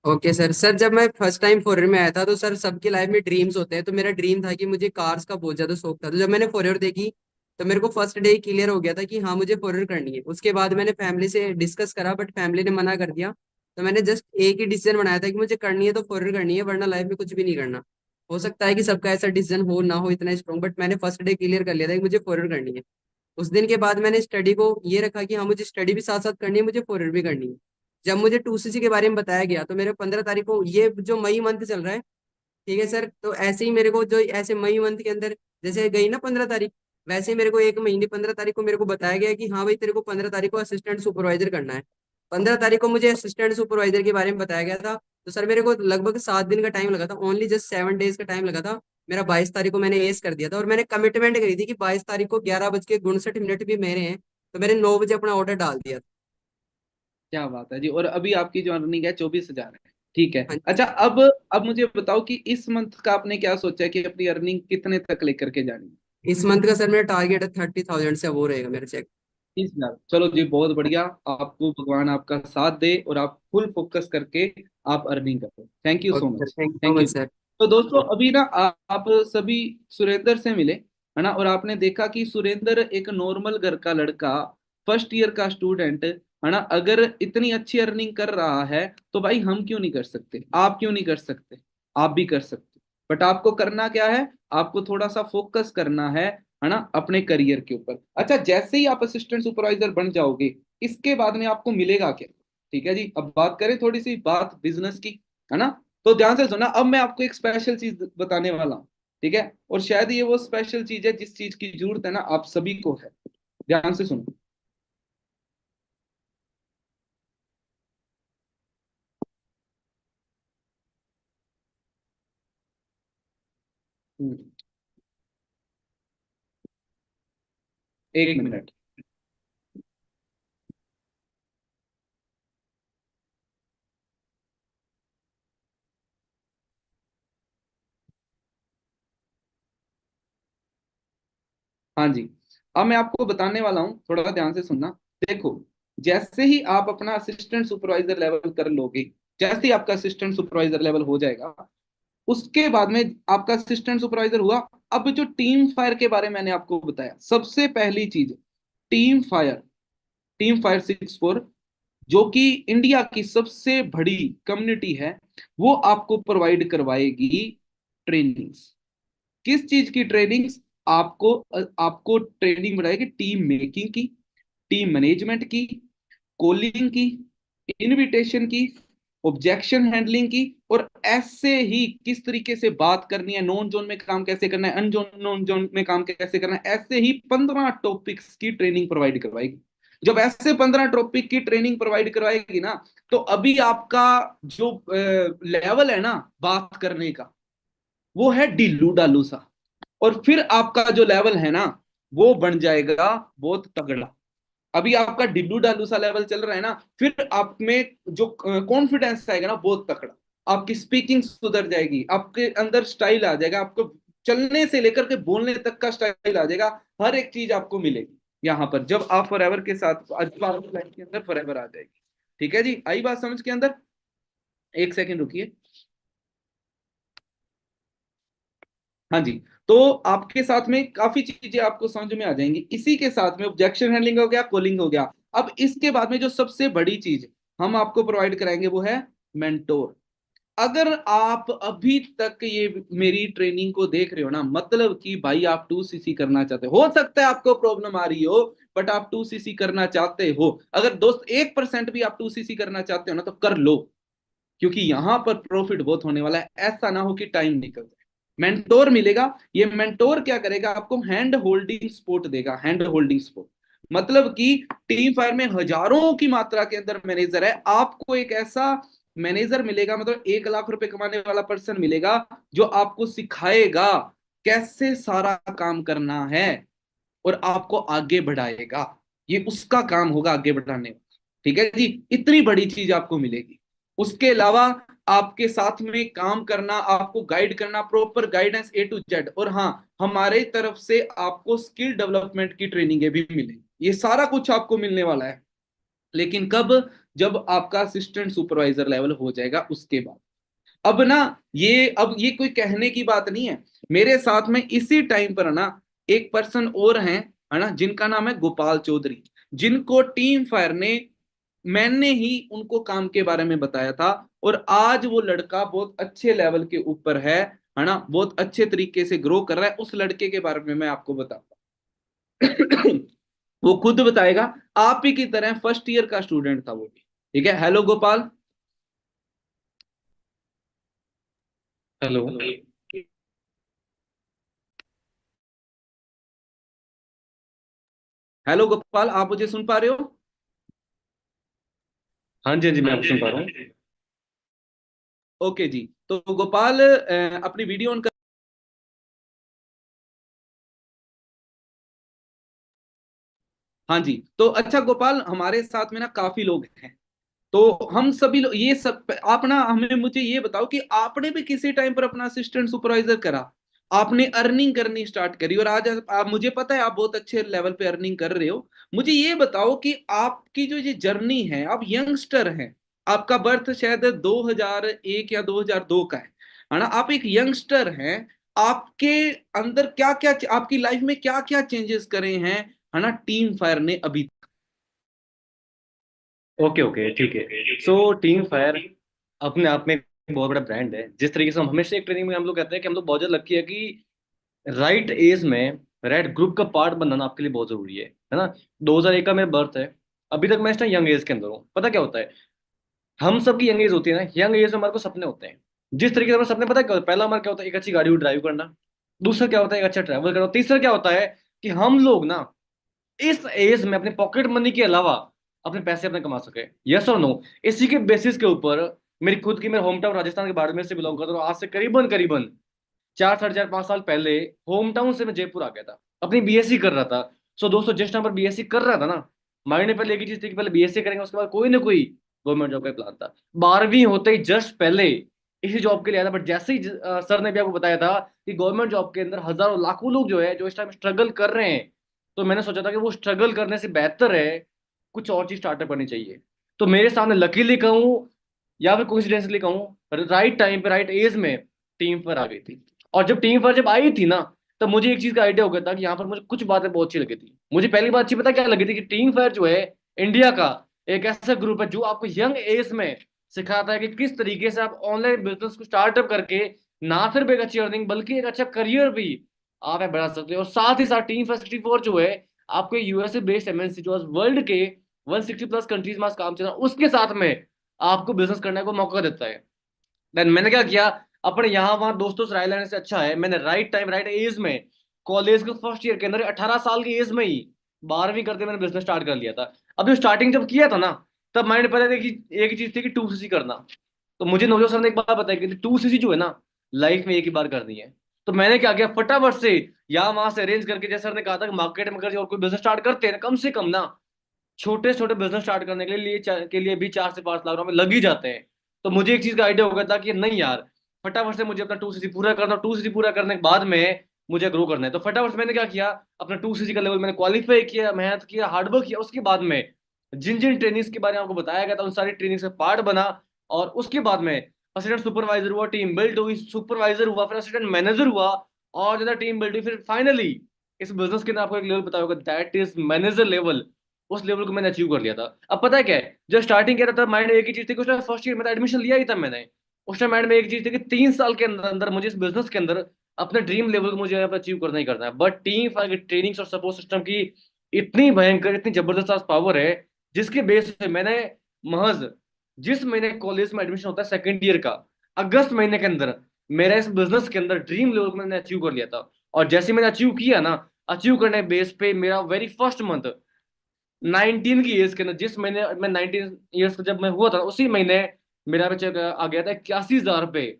Okay sir. सर जब मैं फर्स्ट टाइम फॉरेन में आया था तो सर सबकी लाइफ में ड्रीम्स होते हैं, तो मेरा ड्रीम था कि मुझे कार्स का बहुत ज्यादा शौक था। तो जब मैंने फॉरेन देखी तो मेरे को फर्स्ट डे क्लियर हो गया था कि हाँ मुझे फॉरेन करनी है। उसके बाद मैंने फैमिली से डिस्कस करा बट फैमिली ने मना कर दिया। तो मैंने जस्ट एक ही डिसीजन बनाया था कि मुझे करनी है तो फॉरेन करनी है, वरना लाइफ में कुछ भी नहीं करना। हो सकता है कि सबका ऐसा डिसीजन हो ना हो इतना स्ट्रॉन्ग, बट मैंने फर्स्ट डे क्लियर कर लिया था कि मुझे फॉरेन करनी है। उस दिन के बाद मैंने स्टडी को ये रखा कि हाँ मुझे स्टडी भी साथ साथ करनी है, मुझे फॉरेन भी करनी है। जब मुझे 2सीसी के बारे में बताया गया तो मेरे 15 तारीख को, ये जो मई मंथ चल रहा है, ठीक है सर, तो ऐसे ही मेरे को जो ऐसे मई मंथ के अंदर जैसे गई ना 15 तारीख, वैसे ही मेरे को एक महीने 15 तारीख को मेरे को बताया गया कि हाँ भाई तेरे को 15 तारीख को असिस्टेंट सुपरवाइजर करना है। 15 तारीख को मुझे असिस्टेंट सुपरवाइजर के बारे में बताया गया था। तो सर मेरे को लगभग 7 दिन का टाइम लगा था, ओनली जस्ट 7 डेज का टाइम लगा था। मेरा 22 तारीख को मैंने एस कर दिया था और मैंने कमिटमेंट करी थी कि 22 तारीख को 11:59 भी मेरे हैं, तो मैंने 9 बजे अपना ऑर्डर डाल दिया था। क्या बात है जी। और अभी आपकी जो अर्निंग है 24,000 है, ठीक है। हाँ जी। अच्छा अब मुझे बताओ कि इस मंथ का आपने क्या सोचा है कि अपनी अर्निंग कितने तक लेकर के जानी है। इस मंथ का सर मेरा टारगेट है 30,000 से, वो रहेगा मेरा चेक। 30,000, चलो जी बहुत बढ़िया। आपको भगवान आपका साथ दे और आप फुल फोकस करके आप अर्निंग करो। Thank you so okay sir, much. Thank you so thank you. Much sir. तो दोस्तों अभी ना आप सभी सुरेंद्र से मिले है ना, और आपने देखा कि सुरेंद्र एक नॉर्मल घर का लड़का, फर्स्ट ईयर का स्टूडेंट है ना, अगर इतनी अच्छी अर्निंग कर रहा है तो भाई हम क्यों नहीं कर सकते, आप क्यों नहीं कर सकते, आप भी कर सकते। बट आपको करना क्या है, आपको थोड़ा सा फोकस करना है ना, अपने करियर के ऊपर। अच्छा जैसे ही आप असिस्टेंट सुपरवाइजर बन जाओगे, इसके बाद में आपको मिलेगा क्या, ठीक है जी। अब बात करें थोड़ी सी बात बिजनेस की, है ना। तो ध्यान से सुना, अब मैं आपको एक स्पेशल चीज बताने वाला हूँ, ठीक है। और शायद ये वो स्पेशल चीज है जिस चीज की जरूरत है ना आप सभी को है। ध्यान से सुनो। हम्म, 1 मिनट। हाँ जी, अब मैं आपको बताने वाला हूँ, थोड़ा ध्यान से सुनना। देखो, जैसे ही आप अपना असिस्टेंट सुपरवाइजर लेवल कर लोगे, जैसे ही आपका असिस्टेंट सुपरवाइजर लेवल हो जाएगा, उसके बाद में आपका असिस्टेंट सुपरवाइजर हुआ। अब जो टीम फायर के बारे में मैंने आपको बताया, सबसे पहली चीज टीम फायर, टीम फायर 64, जो कि इंडिया की सबसे बड़ी कम्युनिटी है, वो आपको प्रोवाइड करवाएगी ट्रेनिंग्स। किस चीज की ट्रेनिंग्स? आपको ट्रेनिंग बढ़ाएगी टीम मेकिंग की, टीम मैनेजमेंट की, कॉलिंग की, इनविटेशन की, ऑब्जेक्शन हैंडलिंग की, और ऐसे ही किस तरीके से बात करनी है, नॉन जोन में काम कैसे करना है, अनजोन नॉन जोन में काम कैसे करना है, ऐसे ही 15 टॉपिक्स की ट्रेनिंग प्रोवाइड करवाएगी। जब ऐसे 15 टॉपिक की ट्रेनिंग प्रोवाइड करवाएगी ना, तो अभी आपका जो लेवल है ना बात करने का, वो है डिल्लू डालू सा। और फिर आपका जो लेवल है ना, वो बन जाएगा बहुत तगड़ा। अभी आपका डिल्लू डालू सा लेवल चल रहा है ना, फिर आप में जो कॉन्फिडेंस आएगा ना बहुत तगड़ा, आपकी स्पीकिंग सुधर जाएगी, आपके अंदर स्टाइल आ जाएगा, आपको चलने से लेकर के बोलने तक का स्टाइल आ जाएगा। हर एक चीज आपको मिलेगी यहाँ पर, जब आप फॉरएवर के साथ लाइफ के अंदर फॉरएवर आ जाएगी। ठीक है जी, आई बात समझ के अंदर? एक सेकंड रुकिए। हाँ जी। तो आपके साथ में काफी चीजें आपको समझ में आ जाएंगी। इसी के साथ में ऑब्जेक्शन हैंडलिंग हो गया, कॉलिंग हो गया। अब इसके बाद में जो सबसे बड़ी चीज हम आपको प्रोवाइड कराएंगे वो है मेंटोर। अगर आप अभी तक ये मेरी ट्रेनिंग को देख रहे हो ना, मतलब कि भाई आप 2सीसी करना चाहते हो सकता है आपको प्रॉब्लम आ रही हो, बट आप 2सीसी करना चाहते हो। अगर दोस्त 1% भी आप 2सीसी करना चाहते हो ना, तो कर लो, क्योंकि यहां पर प्रॉफिट बहुत होने वाला है। ऐसा ना हो कि टाइम निकल जाए। मेंटोर मिलेगा, ये मेंटोर क्या करेगा, आपको हैंड होल्डिंग सपोर्ट देगा। हैंड होल्डिंग सपोर्ट मतलब कि टीम फायर में हजारों की मात्रा के अंदर मैनेजर है, आपको एक ऐसा मैनेजर मिलेगा, मतलब 1 लाख रुपए कमाने वाला पर्सन मिलेगा, जो आपको सिखाएगा कैसे सारा काम करना है और आपको आगे बढ़ाएगा। ये उसका काम होगा, आगे बढ़ाने। ठीक है जी, इतनी बड़ी चीज आपको मिलेगी। उसके अलावा आपके साथ में काम करना, आपको गाइड करना, proper guidance A to Z। और हाँ, हमारे तरफ से आपको स्किल डेवलपमेंट की ट्रेनिंगें भी मिलेंगी। ये सारा कुछ आपको मिलने वाला है, लेकिन कब? जब आपका असिस्टेंट सुपरवाइजर लेवल हो जाएगा उसके बाद। अब ना, अब ये कोई कहने की बात नहीं है। मेरे साथ में इसी टाइम पर ना एक पर्सन और हैं, है ना, जिनका नाम है गोपाल चौधरी, जिनको टीम फायर ने, मैंने ही उनको काम के बारे में बताया था। और आज वो लड़का बहुत अच्छे लेवल के ऊपर है ना, बहुत अच्छे तरीके से ग्रो कर रहा है। उस लड़के के बारे में मैं आपको बताऊंगा। वो खुद बताएगा, आप ही की तरह फर्स्ट ईयर का स्टूडेंट था वो भी। ठीक है, hello Gopal. Hello. Hello Gopal, आप मुझे सुन पा रहे हो? हाँ जी, हाँ जी, मैं आपको सुन पा रहा हूँ। ओके जी। तो गोपाल, अपनी वीडियो ऑन कर। हाँ जी। तो अच्छा गोपाल, हमारे साथ में ना काफी लोग हैं। तो हम सभी लोग ये सब, आप ना हमें मुझे ये बताओ कि आपने भी किसी टाइम पर अपना असिस्टेंट सुपरवाइजर करा, आपने अर्निंग करनी स्टार्ट करी, और आज आप, मुझे पता है आप बहुत अच्छे लेवल पे अर्निंग कर रहे हो। मुझे ये बताओ कि आपकी जो ये जर्नी है, आप यंगस्टर हैं, आपका बर्थ शायद 2001 या 2002 का है ना, आप एक यंगस्टर हैं। आपके अंदर क्या क्या, आपकी लाइफ में क्या क्या चेंजेस करे हैं, है ना, टीम फायर ने अभी? ओके ओके, ठीक है। सो टीम फायर अपने आप में एक बहुत बड़ा ब्रांड है। जिस तरीके से हम हमेशा एक ट्रेनिंग में हम लोग कहते हैं कि हम लोग बहुत ज्यादा लकी है कि राइट एज में राइट ग्रुप का पार्ट बनना आपके लिए बहुत जरूरी है ना। 2001 का मेरा बर्थ है। अभी तक मैं इस टाइम यंग एज के अंदर हूँ। पता क्या होता है, हम सबकी यंग एज होती है ना, यंग एज में हमारे को सपने होते हैं। जिस तरीके से हमारे सपने, पता है क्या होता है? पहला हमारा क्या होता है, एक अच्छी गाड़ी ड्राइव करना। दूसरा क्या होता है, एक अच्छा ट्रैवल करना। तीसरा क्या होता है कि हम लोग ना इस एज में अपने पॉकेट मनी के अलावा अपने पैसे अपने कमा सके। यस और नो? इसी के बेसिस के ऊपर मेरी खुद की, मेरे होम टाउन राजस्थान के बाड़मेर से बिलोंग करता हूँ। आज से करीबन करीबन 4 साढ़े 4 5 साल पहले होम टाउन से मैं जयपुर आ गया था, अपनी बीएससी कर रहा था। सो दोस्तों, जिस टाइम पर बीएससी कर रहा था ना, माइंड में पहले एक ही चीज थी कि पहले बीएससी करेंगे, उसके बाद कोई ना कोई गवर्नमेंट जॉब का प्लान था। 12वीं होते ही जस्ट पहले इसी जॉब के लिए आया था। बट जैसे ही सर ने भी आपको बताया था कि गवर्नमेंट जॉब के अंदर हजारों लाखों लोग जो है, जो इस टाइम स्ट्रगल कर रहे हैं, तो मैंने सोचा था कि वो स्ट्रगल करने से बेहतर है कुछ और चीज स्टार्टअप करनी चाहिए। तो मेरे सामने लकीली कहूँ या फिर कोइंसिडेंटली कहूँ, राइट टाइम पे राइट एज में टीम पर आ गई थी। और जब टीम पर जब आई थी ना, तब मुझे एक चीज का आइडिया हो गया था कि यहाँ पर मुझे कुछ बातें बहुत अच्छी लगी थी। मुझे पहली बात अच्छी पता क्या लगी थी, कि टीम फायर जो है इंडिया का एक ऐसा ग्रुप है जो आपको यंग एज में सिखाता है कि किस तरीके से आप ऑनलाइन बिजनेस को स्टार्टअप करके ना सिर्फ एक अच्छी अर्निंग बल्कि एक अच्छा करियर भी आप बढ़ा सकते हो। और साथ ही साथ टीम फायर 64 जो है आपको यूएसए बेस्ड एमएनसी जो वर्ल्ड के 160 प्लस कंट्रीज में आज काम चल रहा है, उसके साथ में आपको बिजनेस करने को मौका देता है। देन मैंने क्या किया, अपने यहाँ वहां दोस्तों से राय लेने से अच्छा है मैंने राइट टाइम राइट एज में कॉलेज के फर्स्ट ईयर के अंदर 18 साल की एज में ही 12वीं करते मैंने बिजनेस स्टार्ट कर लिया था। अभी स्टार्टिंग जब किया था ना, तब माइंड पहले देखी एक ही चीज थी कि 2cc करना। तो मुझे नवजोत सर ने एक बात बताई कि 2cc जो है ना, लाइफ में एक ही बार करनी है। तो मैंने क्या किया, फटाफट से यहाँ वहां से अरेंज करके, जैसे सर ने कहा था कि मार्केट में अगर और कोई बिजनेस स्टार्ट करते हैं कम से कम ना, छोटे छोटे बिजनेस स्टार्ट करने के लिए भी 4 से 5 लाख रुपए लग ही जाते हैं। तो मुझे एक चीज का आइडिया हो गया था कि नहीं यार, फटाफट से मुझे अपना 2cc पूरा करना, 2cc पूरा करने के बाद में मुझे ग्रो करना है। तो फटाफट से मैंने क्या किया, अपना 2cc का लेवल मैंने क्वालिफाई किया, मेहनत किया, हार्डवर्क किया। उसके बाद में जिन जिन ट्रेनिंग्स के बारे में आपको बताया गया था उन सारी ट्रेनिंग्स का पार्ट बना। और उसके बाद में असिस्टेंट सुपरवाइजर हुआ, टीम बिल्ड हुई, सुपरवाइजर हुआ, फिर असिस्टेंट मैनेजर हुआ, और ज्यादा टीम बिल्ड हुई। फिर फाइनली इस बिजनेस के अंदर आपको एक लेवल पता होगा, दैट इज मैनेजर लेवल। उस लेवल को मैंने अचीव कर लिया था। अब पता है क्या है, जब स्टार्टिंग किया था तब माइंड में एक ही चीज थी कि उस टाइम फर्स्ट ईयर में एडमिशन लिया ही था मैंने। उस टाइम माइंड में एक चीज थी कि 3 साल के अंदर अंदर मुझे इस बिजनेस के अंदर अपने ड्रीम लेवल को मुझे अचीव करना ही करना है। बट टीम फायर ट्रेनिंग्स और सपोर्ट सिस्टम की इतनी भयंकर, इतनी जबरदस्त पावर है, जिसके बेस पे मैंने महज जिस महीने कॉलेज में एडमिशन होता है सेकेंड ईयर का, अगस्त महीने के अंदर मेरा इस बिजनेस के अंदर ड्रीम लेवल को मैंने अचीव कर लिया था। और जैसे मैंने अचीव किया ना, अचीव करने के बेस पे मेरा वेरी फर्स्ट मंथ 19 की एज के अंदर, जिस महीने मैं 19 ईयर्स का जब मैं हुआ था, उसी महीने मेरा बच्चा आ गया था 81,000 रुपये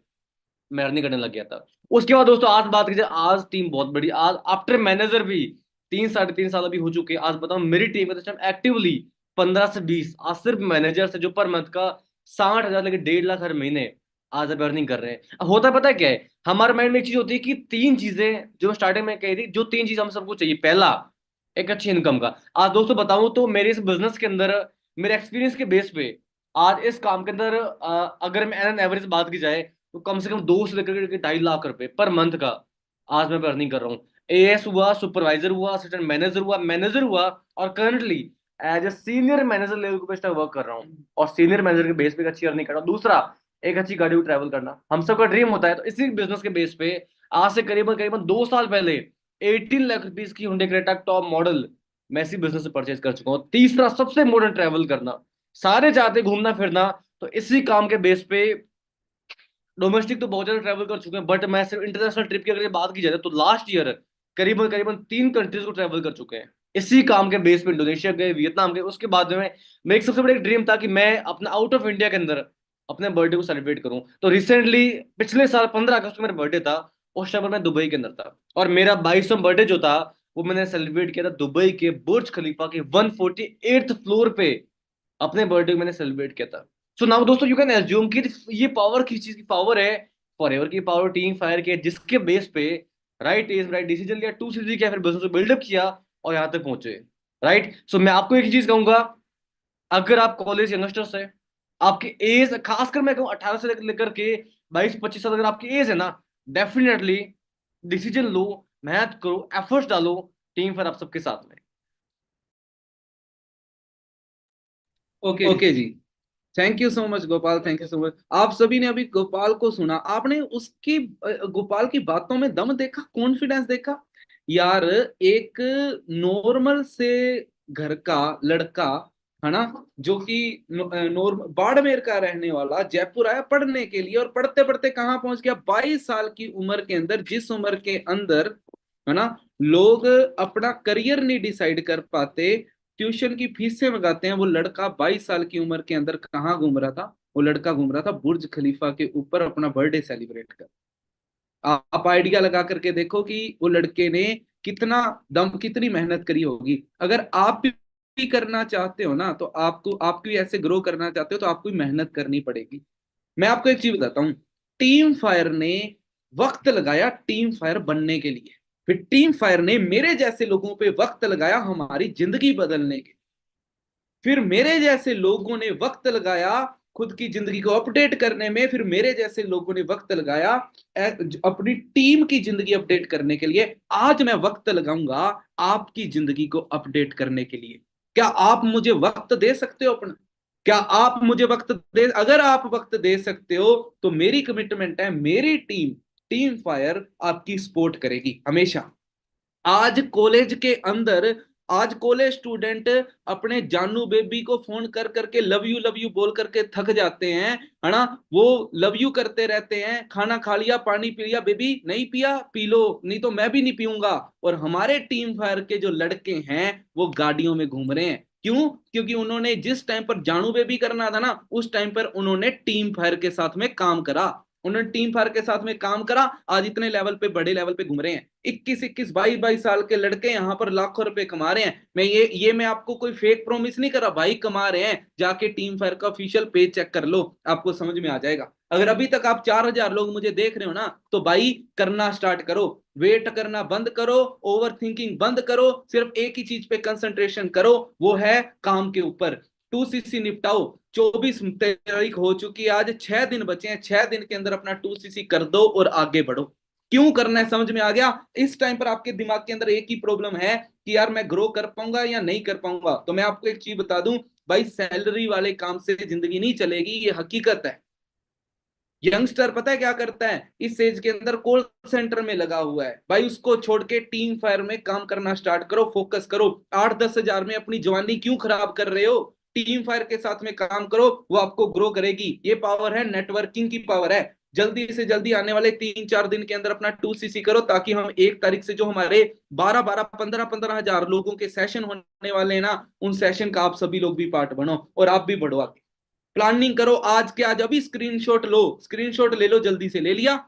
मैं अर्निंग करने लग गया था। उसके बाद दोस्तों आज बात कीजिए, आज टीम बहुत बड़ी, आज आफ्टर मैनेजर भी 3 साढ़े 3 साल अभी हो चुके हैं। आज बताऊं मेरी टीम है इस टाइम एक्टिवली 15 से 20, आज सिर्फ मैनेजर से जो पर मंथ का 60,000 लेके 1.5 लाख हर महीने आज अब अर्निंग कर रहे हैं। अब होता पता है क्या है, हमारे माइंड में एक चीज होती है कि 3 चीजें जो स्टार्टिंग में कही थी, जो 3 चीज हम सबको चाहिए। पहला, एक अच्छी इनकम का। आज दोस्तों बताऊं तो मेरे इस बिजनेस के अंदर, मेरे एक्सपीरियंस के बेस पे, आज इस काम के अंदर अगर मैं एन एवरेज बात की जाए तो कम से कम 2 से लेकर 2.5 लाख रुपए पर मंथ का आज मैं अर्निंग कर रहा हूँ। एएस हुआ, सुपरवाइजर हुआ, असिस्टेंट मैनेजर हुआ, और currently as a senior manager level पे तक वर्क कर रहा हूँ, और सीनियर मैनेजर के बेस पे एक अच्छी अर्निंग कर रहा हूँ। दूसरा, एक अच्छी गाड़ी में ट्रैवल करना हम सबका ड्रीम होता है, तो इसी बिजनेस के बेस पे आज से करीबन करीबन 2 साल पहले 18 लाख रुपीज की हुंडई क्रेटा टॉप मॉडल मैं इसी बिजनेस से परचेज कर चुका हूँ। तीसरा, सबसे मॉडर्न, ट्रैवल करना। सारे चाहते घूमना फिरना, तो इसी काम के बेस पे डोमेस्टिक तो बहुत ज्यादा ट्रैवल कर चुके हैं, बट मैं सिर्फ इंटरनेशनल ट्रिप की अगर बात की जाए तो लास्ट ईयर करीबन करीबन 3 कंट्रीज को ट्रैवल कर चुके हैं इसी काम के बेस पे। इंडोनेशिया गए, वियतनाम गए। उसके बाद में मेरा एक सबसे बड़ा ड्रीम था कि मैं अपना आउट ऑफ इंडिया के अंदर अपने बर्थडे को सेलिब्रेट करूं। तो रिसेंटली पिछले साल 15 अगस्त को मेरा बर्थडे था, उस टाइम पर मैं दुबई के अंदर था, और मेरा 22वां बर्थडे जो था वो मैंने सेलिब्रेट किया था दुबई के बुर्ज खलीफा के 148th फ्लोर पे। अपने बर्थडे को मैंने सेलिब्रेट किया था। सो नाउ दोस्तों, यू कैन एज्यूम कि ये पावर किस चीज की पावर है? फॉरएवर की पावर, टीम फायर की है, जिसके बेस पे राइट एज राइट डिसीजन लिया, 2 सीजी किया, फिर बिजनेस को बिल्डअप किया और यहाँ तक पहुंचे। राइट। सो मैं आपको एक चीज कहूंगा, अगर आप कॉलेज यंगस्टर्स है, आपकी एज, खासकर मैं कहूँ 18 से लेकर के 22-25 साल अगर आपकी एज है ना, डेफिनेटली डिसीजन लो, मेहनत करो, एफर्ट्स डालो, टीम फायर आप सबके साथ में। ओके ओके जी, thank you so much Gopal, thank you so much. आप सभी ने अभी गोपाल को सुना, आपने उसकी गोपाल की बातों में दम देखा, कॉन्फिडेंस देखा। यार एक नॉर्मल से घर का लड़का है ना, जो कि बाड़मेर का रहने वाला, जयपुर आया पढ़ने के लिए, और पढ़ते पढ़ते कहाँ पहुंच गया, 22 साल की उम्र के अंदर, जिस उम्र के अंदर है ना लोग अपना करियर नहीं डिसाइड कर पाते, ट्यूशन की फीसें लगाते हैं, वो लड़का 22 साल की उम्र के अंदर कहाँ घूम रहा था? वो लड़का घूम रहा था बुर्ज खलीफा के ऊपर अपना बर्थडे सेलिब्रेट कर। आप आइडिया लगा करके देखो कि वो लड़के ने कितना दम, कितनी मेहनत करी होगी। अगर आप भी करना चाहते हो ना, तो आपको भी ऐसे ग्रो करना चाहते हो तो आपको भी मेहनत करनी पड़ेगी। मैं आपको एक चीज बताता हूँ, टीम फायर ने वक्त लगाया टीम फायर बनने के लिए, फिर टीम फायर ने मेरे जैसे लोगों पे वक्त लगाया हमारी जिंदगी बदलने के, फिर मेरे जैसे लोगों ने वक्त लगाया खुद की जिंदगी को अपडेट करने में, फिर मेरे जैसे लोगों ने वक्त लगाया अपनी टीम की जिंदगी अपडेट करने के लिए। आज मैं वक्त लगाऊंगा आपकी जिंदगी को अपडेट करने के लिए। क्या आप मुझे वक्त दे सकते हो अपना? क्या आप मुझे वक्त दे? अगर आप वक्त दे सकते हो तो मेरी कमिटमेंट है, मेरी टीम फायर आपकी सपोर्ट करेगी हमेशा। आज कॉलेज के अंदर, आज कॉलेज स्टूडेंट अपने जानू बेबी को फोन कर करके लव यू बोल करके थक जाते हैं, है ना। वो लव यू करते रहते हैं, खाना खा लिया, पानी पी लिया, बेबी नहीं पिया, पी लो, नहीं तो मैं भी नहीं पीऊंगा। और हमारे टीम फायर के जो लड़के हैं वो गाड़ियों में घूम रहे हैं। क्यों? क्योंकि उन्होंने जिस टाइम पर जानू बेबी करना था ना, उस टाइम पर उन्होंने टीम फायर के साथ में काम करा, उन्होंने टीम फायर के साथ में काम करा। आज इतने लेवल पे, बड़े लेवल पे घूम रहे हैं। 21-21, 22-22 साल के लड़के यहाँ पर लाखों रुपए कमा रहे हैं। मैं आपको कोई फेक प्रॉमिस नहीं कर रहा भाई, कमा रहे हैं। जाके टीम फायर का ऑफिशियल पेज चेक कर लो, आपको समझ में आ जाएगा। अगर अभी तक आप 4,000 लोग मुझे देख रहे हो ना, तो भाई करना स्टार्ट करो, वेट करना बंद करो, ओवर थिंकिंग बंद करो, सिर्फ एक ही चीज पे कंसंट्रेशन करो, वो है काम के ऊपर। 2cc निपटाओ। 24 तारीख हो चुकी है, आज 6 दिन बचे हैं, 6 दिन के अंदर अपना 2cc कर दो और आगे बढ़ो। क्यों करना है समझ में आ गया? इस टाइम पर आपके दिमाग के अंदर एक ही प्रॉब्लम है कि यार मैं ग्रो कर पाऊंगा या नहीं कर पाऊंगा। तो मैं आपको एक चीज बता दूं भाई, सैलरी वाले काम से जिंदगी नहीं चलेगी, ये हकीकत है। यंगस्टर पता है क्या करता है? इस एज के अंदर कॉल सेंटर में लगा हुआ है भाई, उसको छोड़ के टीम फायर में काम करना स्टार्ट करो, फोकस करो। 8-10 हजार में अपनी जवानी क्यों खराब कर रहे हो? टीम फायर के साथ में काम करो, वो आपको ग्रो करेगी। ये पावर है, नेटवर्किंग की पावर है। जल्दी से जल्दी आने वाले 3-4 दिन के अंदर अपना 2cc करो, ताकि हम 1 तारीख से जो हमारे 12-12, 15-15 हजार लोगों के सेशन होने वाले हैं ना, उन सेशन का आप सभी लोग भी पार्ट बनो और आप भी बढ़ो आगे। प्लानिंग करो आज के आज, अभी स्क्रीनशॉट लो, स्क्रीनशॉट ले लो, जल्दी से ले लिया,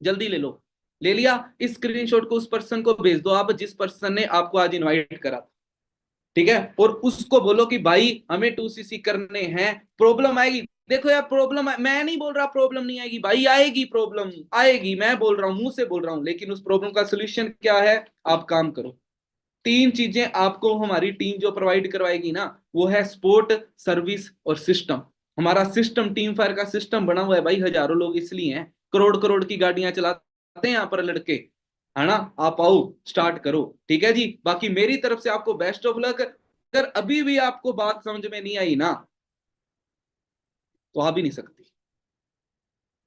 जल्दी ले लो, ले लिया। इस स्क्रीनशॉट को उस पर्सन को भेज दो आप, जिस पर्सन ने आपको आज इनवाइट करा। ठीक है, और उसको बोलो कि भाई हमें 2cc करने हैं, प्रॉब्लम आएगी। देखो यार प्रॉब्लम, मैं नहीं बोल रहा प्रॉब्लम नहीं आएगी भाई, आएगी प्रॉब्लम आएगी, मैं बोल रहा हूं, मुंह से बोल रहा हूं, लेकिन उस प्रॉब्लम का सोल्यूशन क्या है, आप काम करो। 3 चीजें आपको हमारी टीम जो प्रोवाइड करवाएगी ना, वो है सपोर्ट, सर्विस और सिस्टम। हमारा सिस्टम, टीम फायर का सिस्टम बना हुआ है भाई, हजारों लोग इसलिए हैं, करोड़ करोड़ की गाड़ियां चलाते हैं यहाँ पर लड़के, है ना। आप आओ, स्टार्ट करो, ठीक है जी। बाकी मेरी तरफ से आपको बेस्ट ऑफ लक। अगर अभी भी आपको बात समझ में नहीं आई ना, तो आ भी नहीं सकती,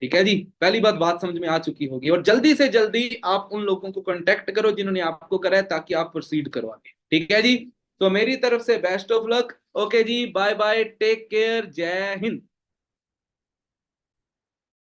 ठीक है जी। पहली बात समझ में आ चुकी होगी, और जल्दी से जल्दी आप उन लोगों को कांटेक्ट करो जिन्होंने आपको करा है, ताकि आप प्रोसीड करो आगे, ठीक है जी। तो मेरी तरफ से बेस्ट ऑफ लक। ओके जी, बाय बाय, टेक केयर, जय हिंद।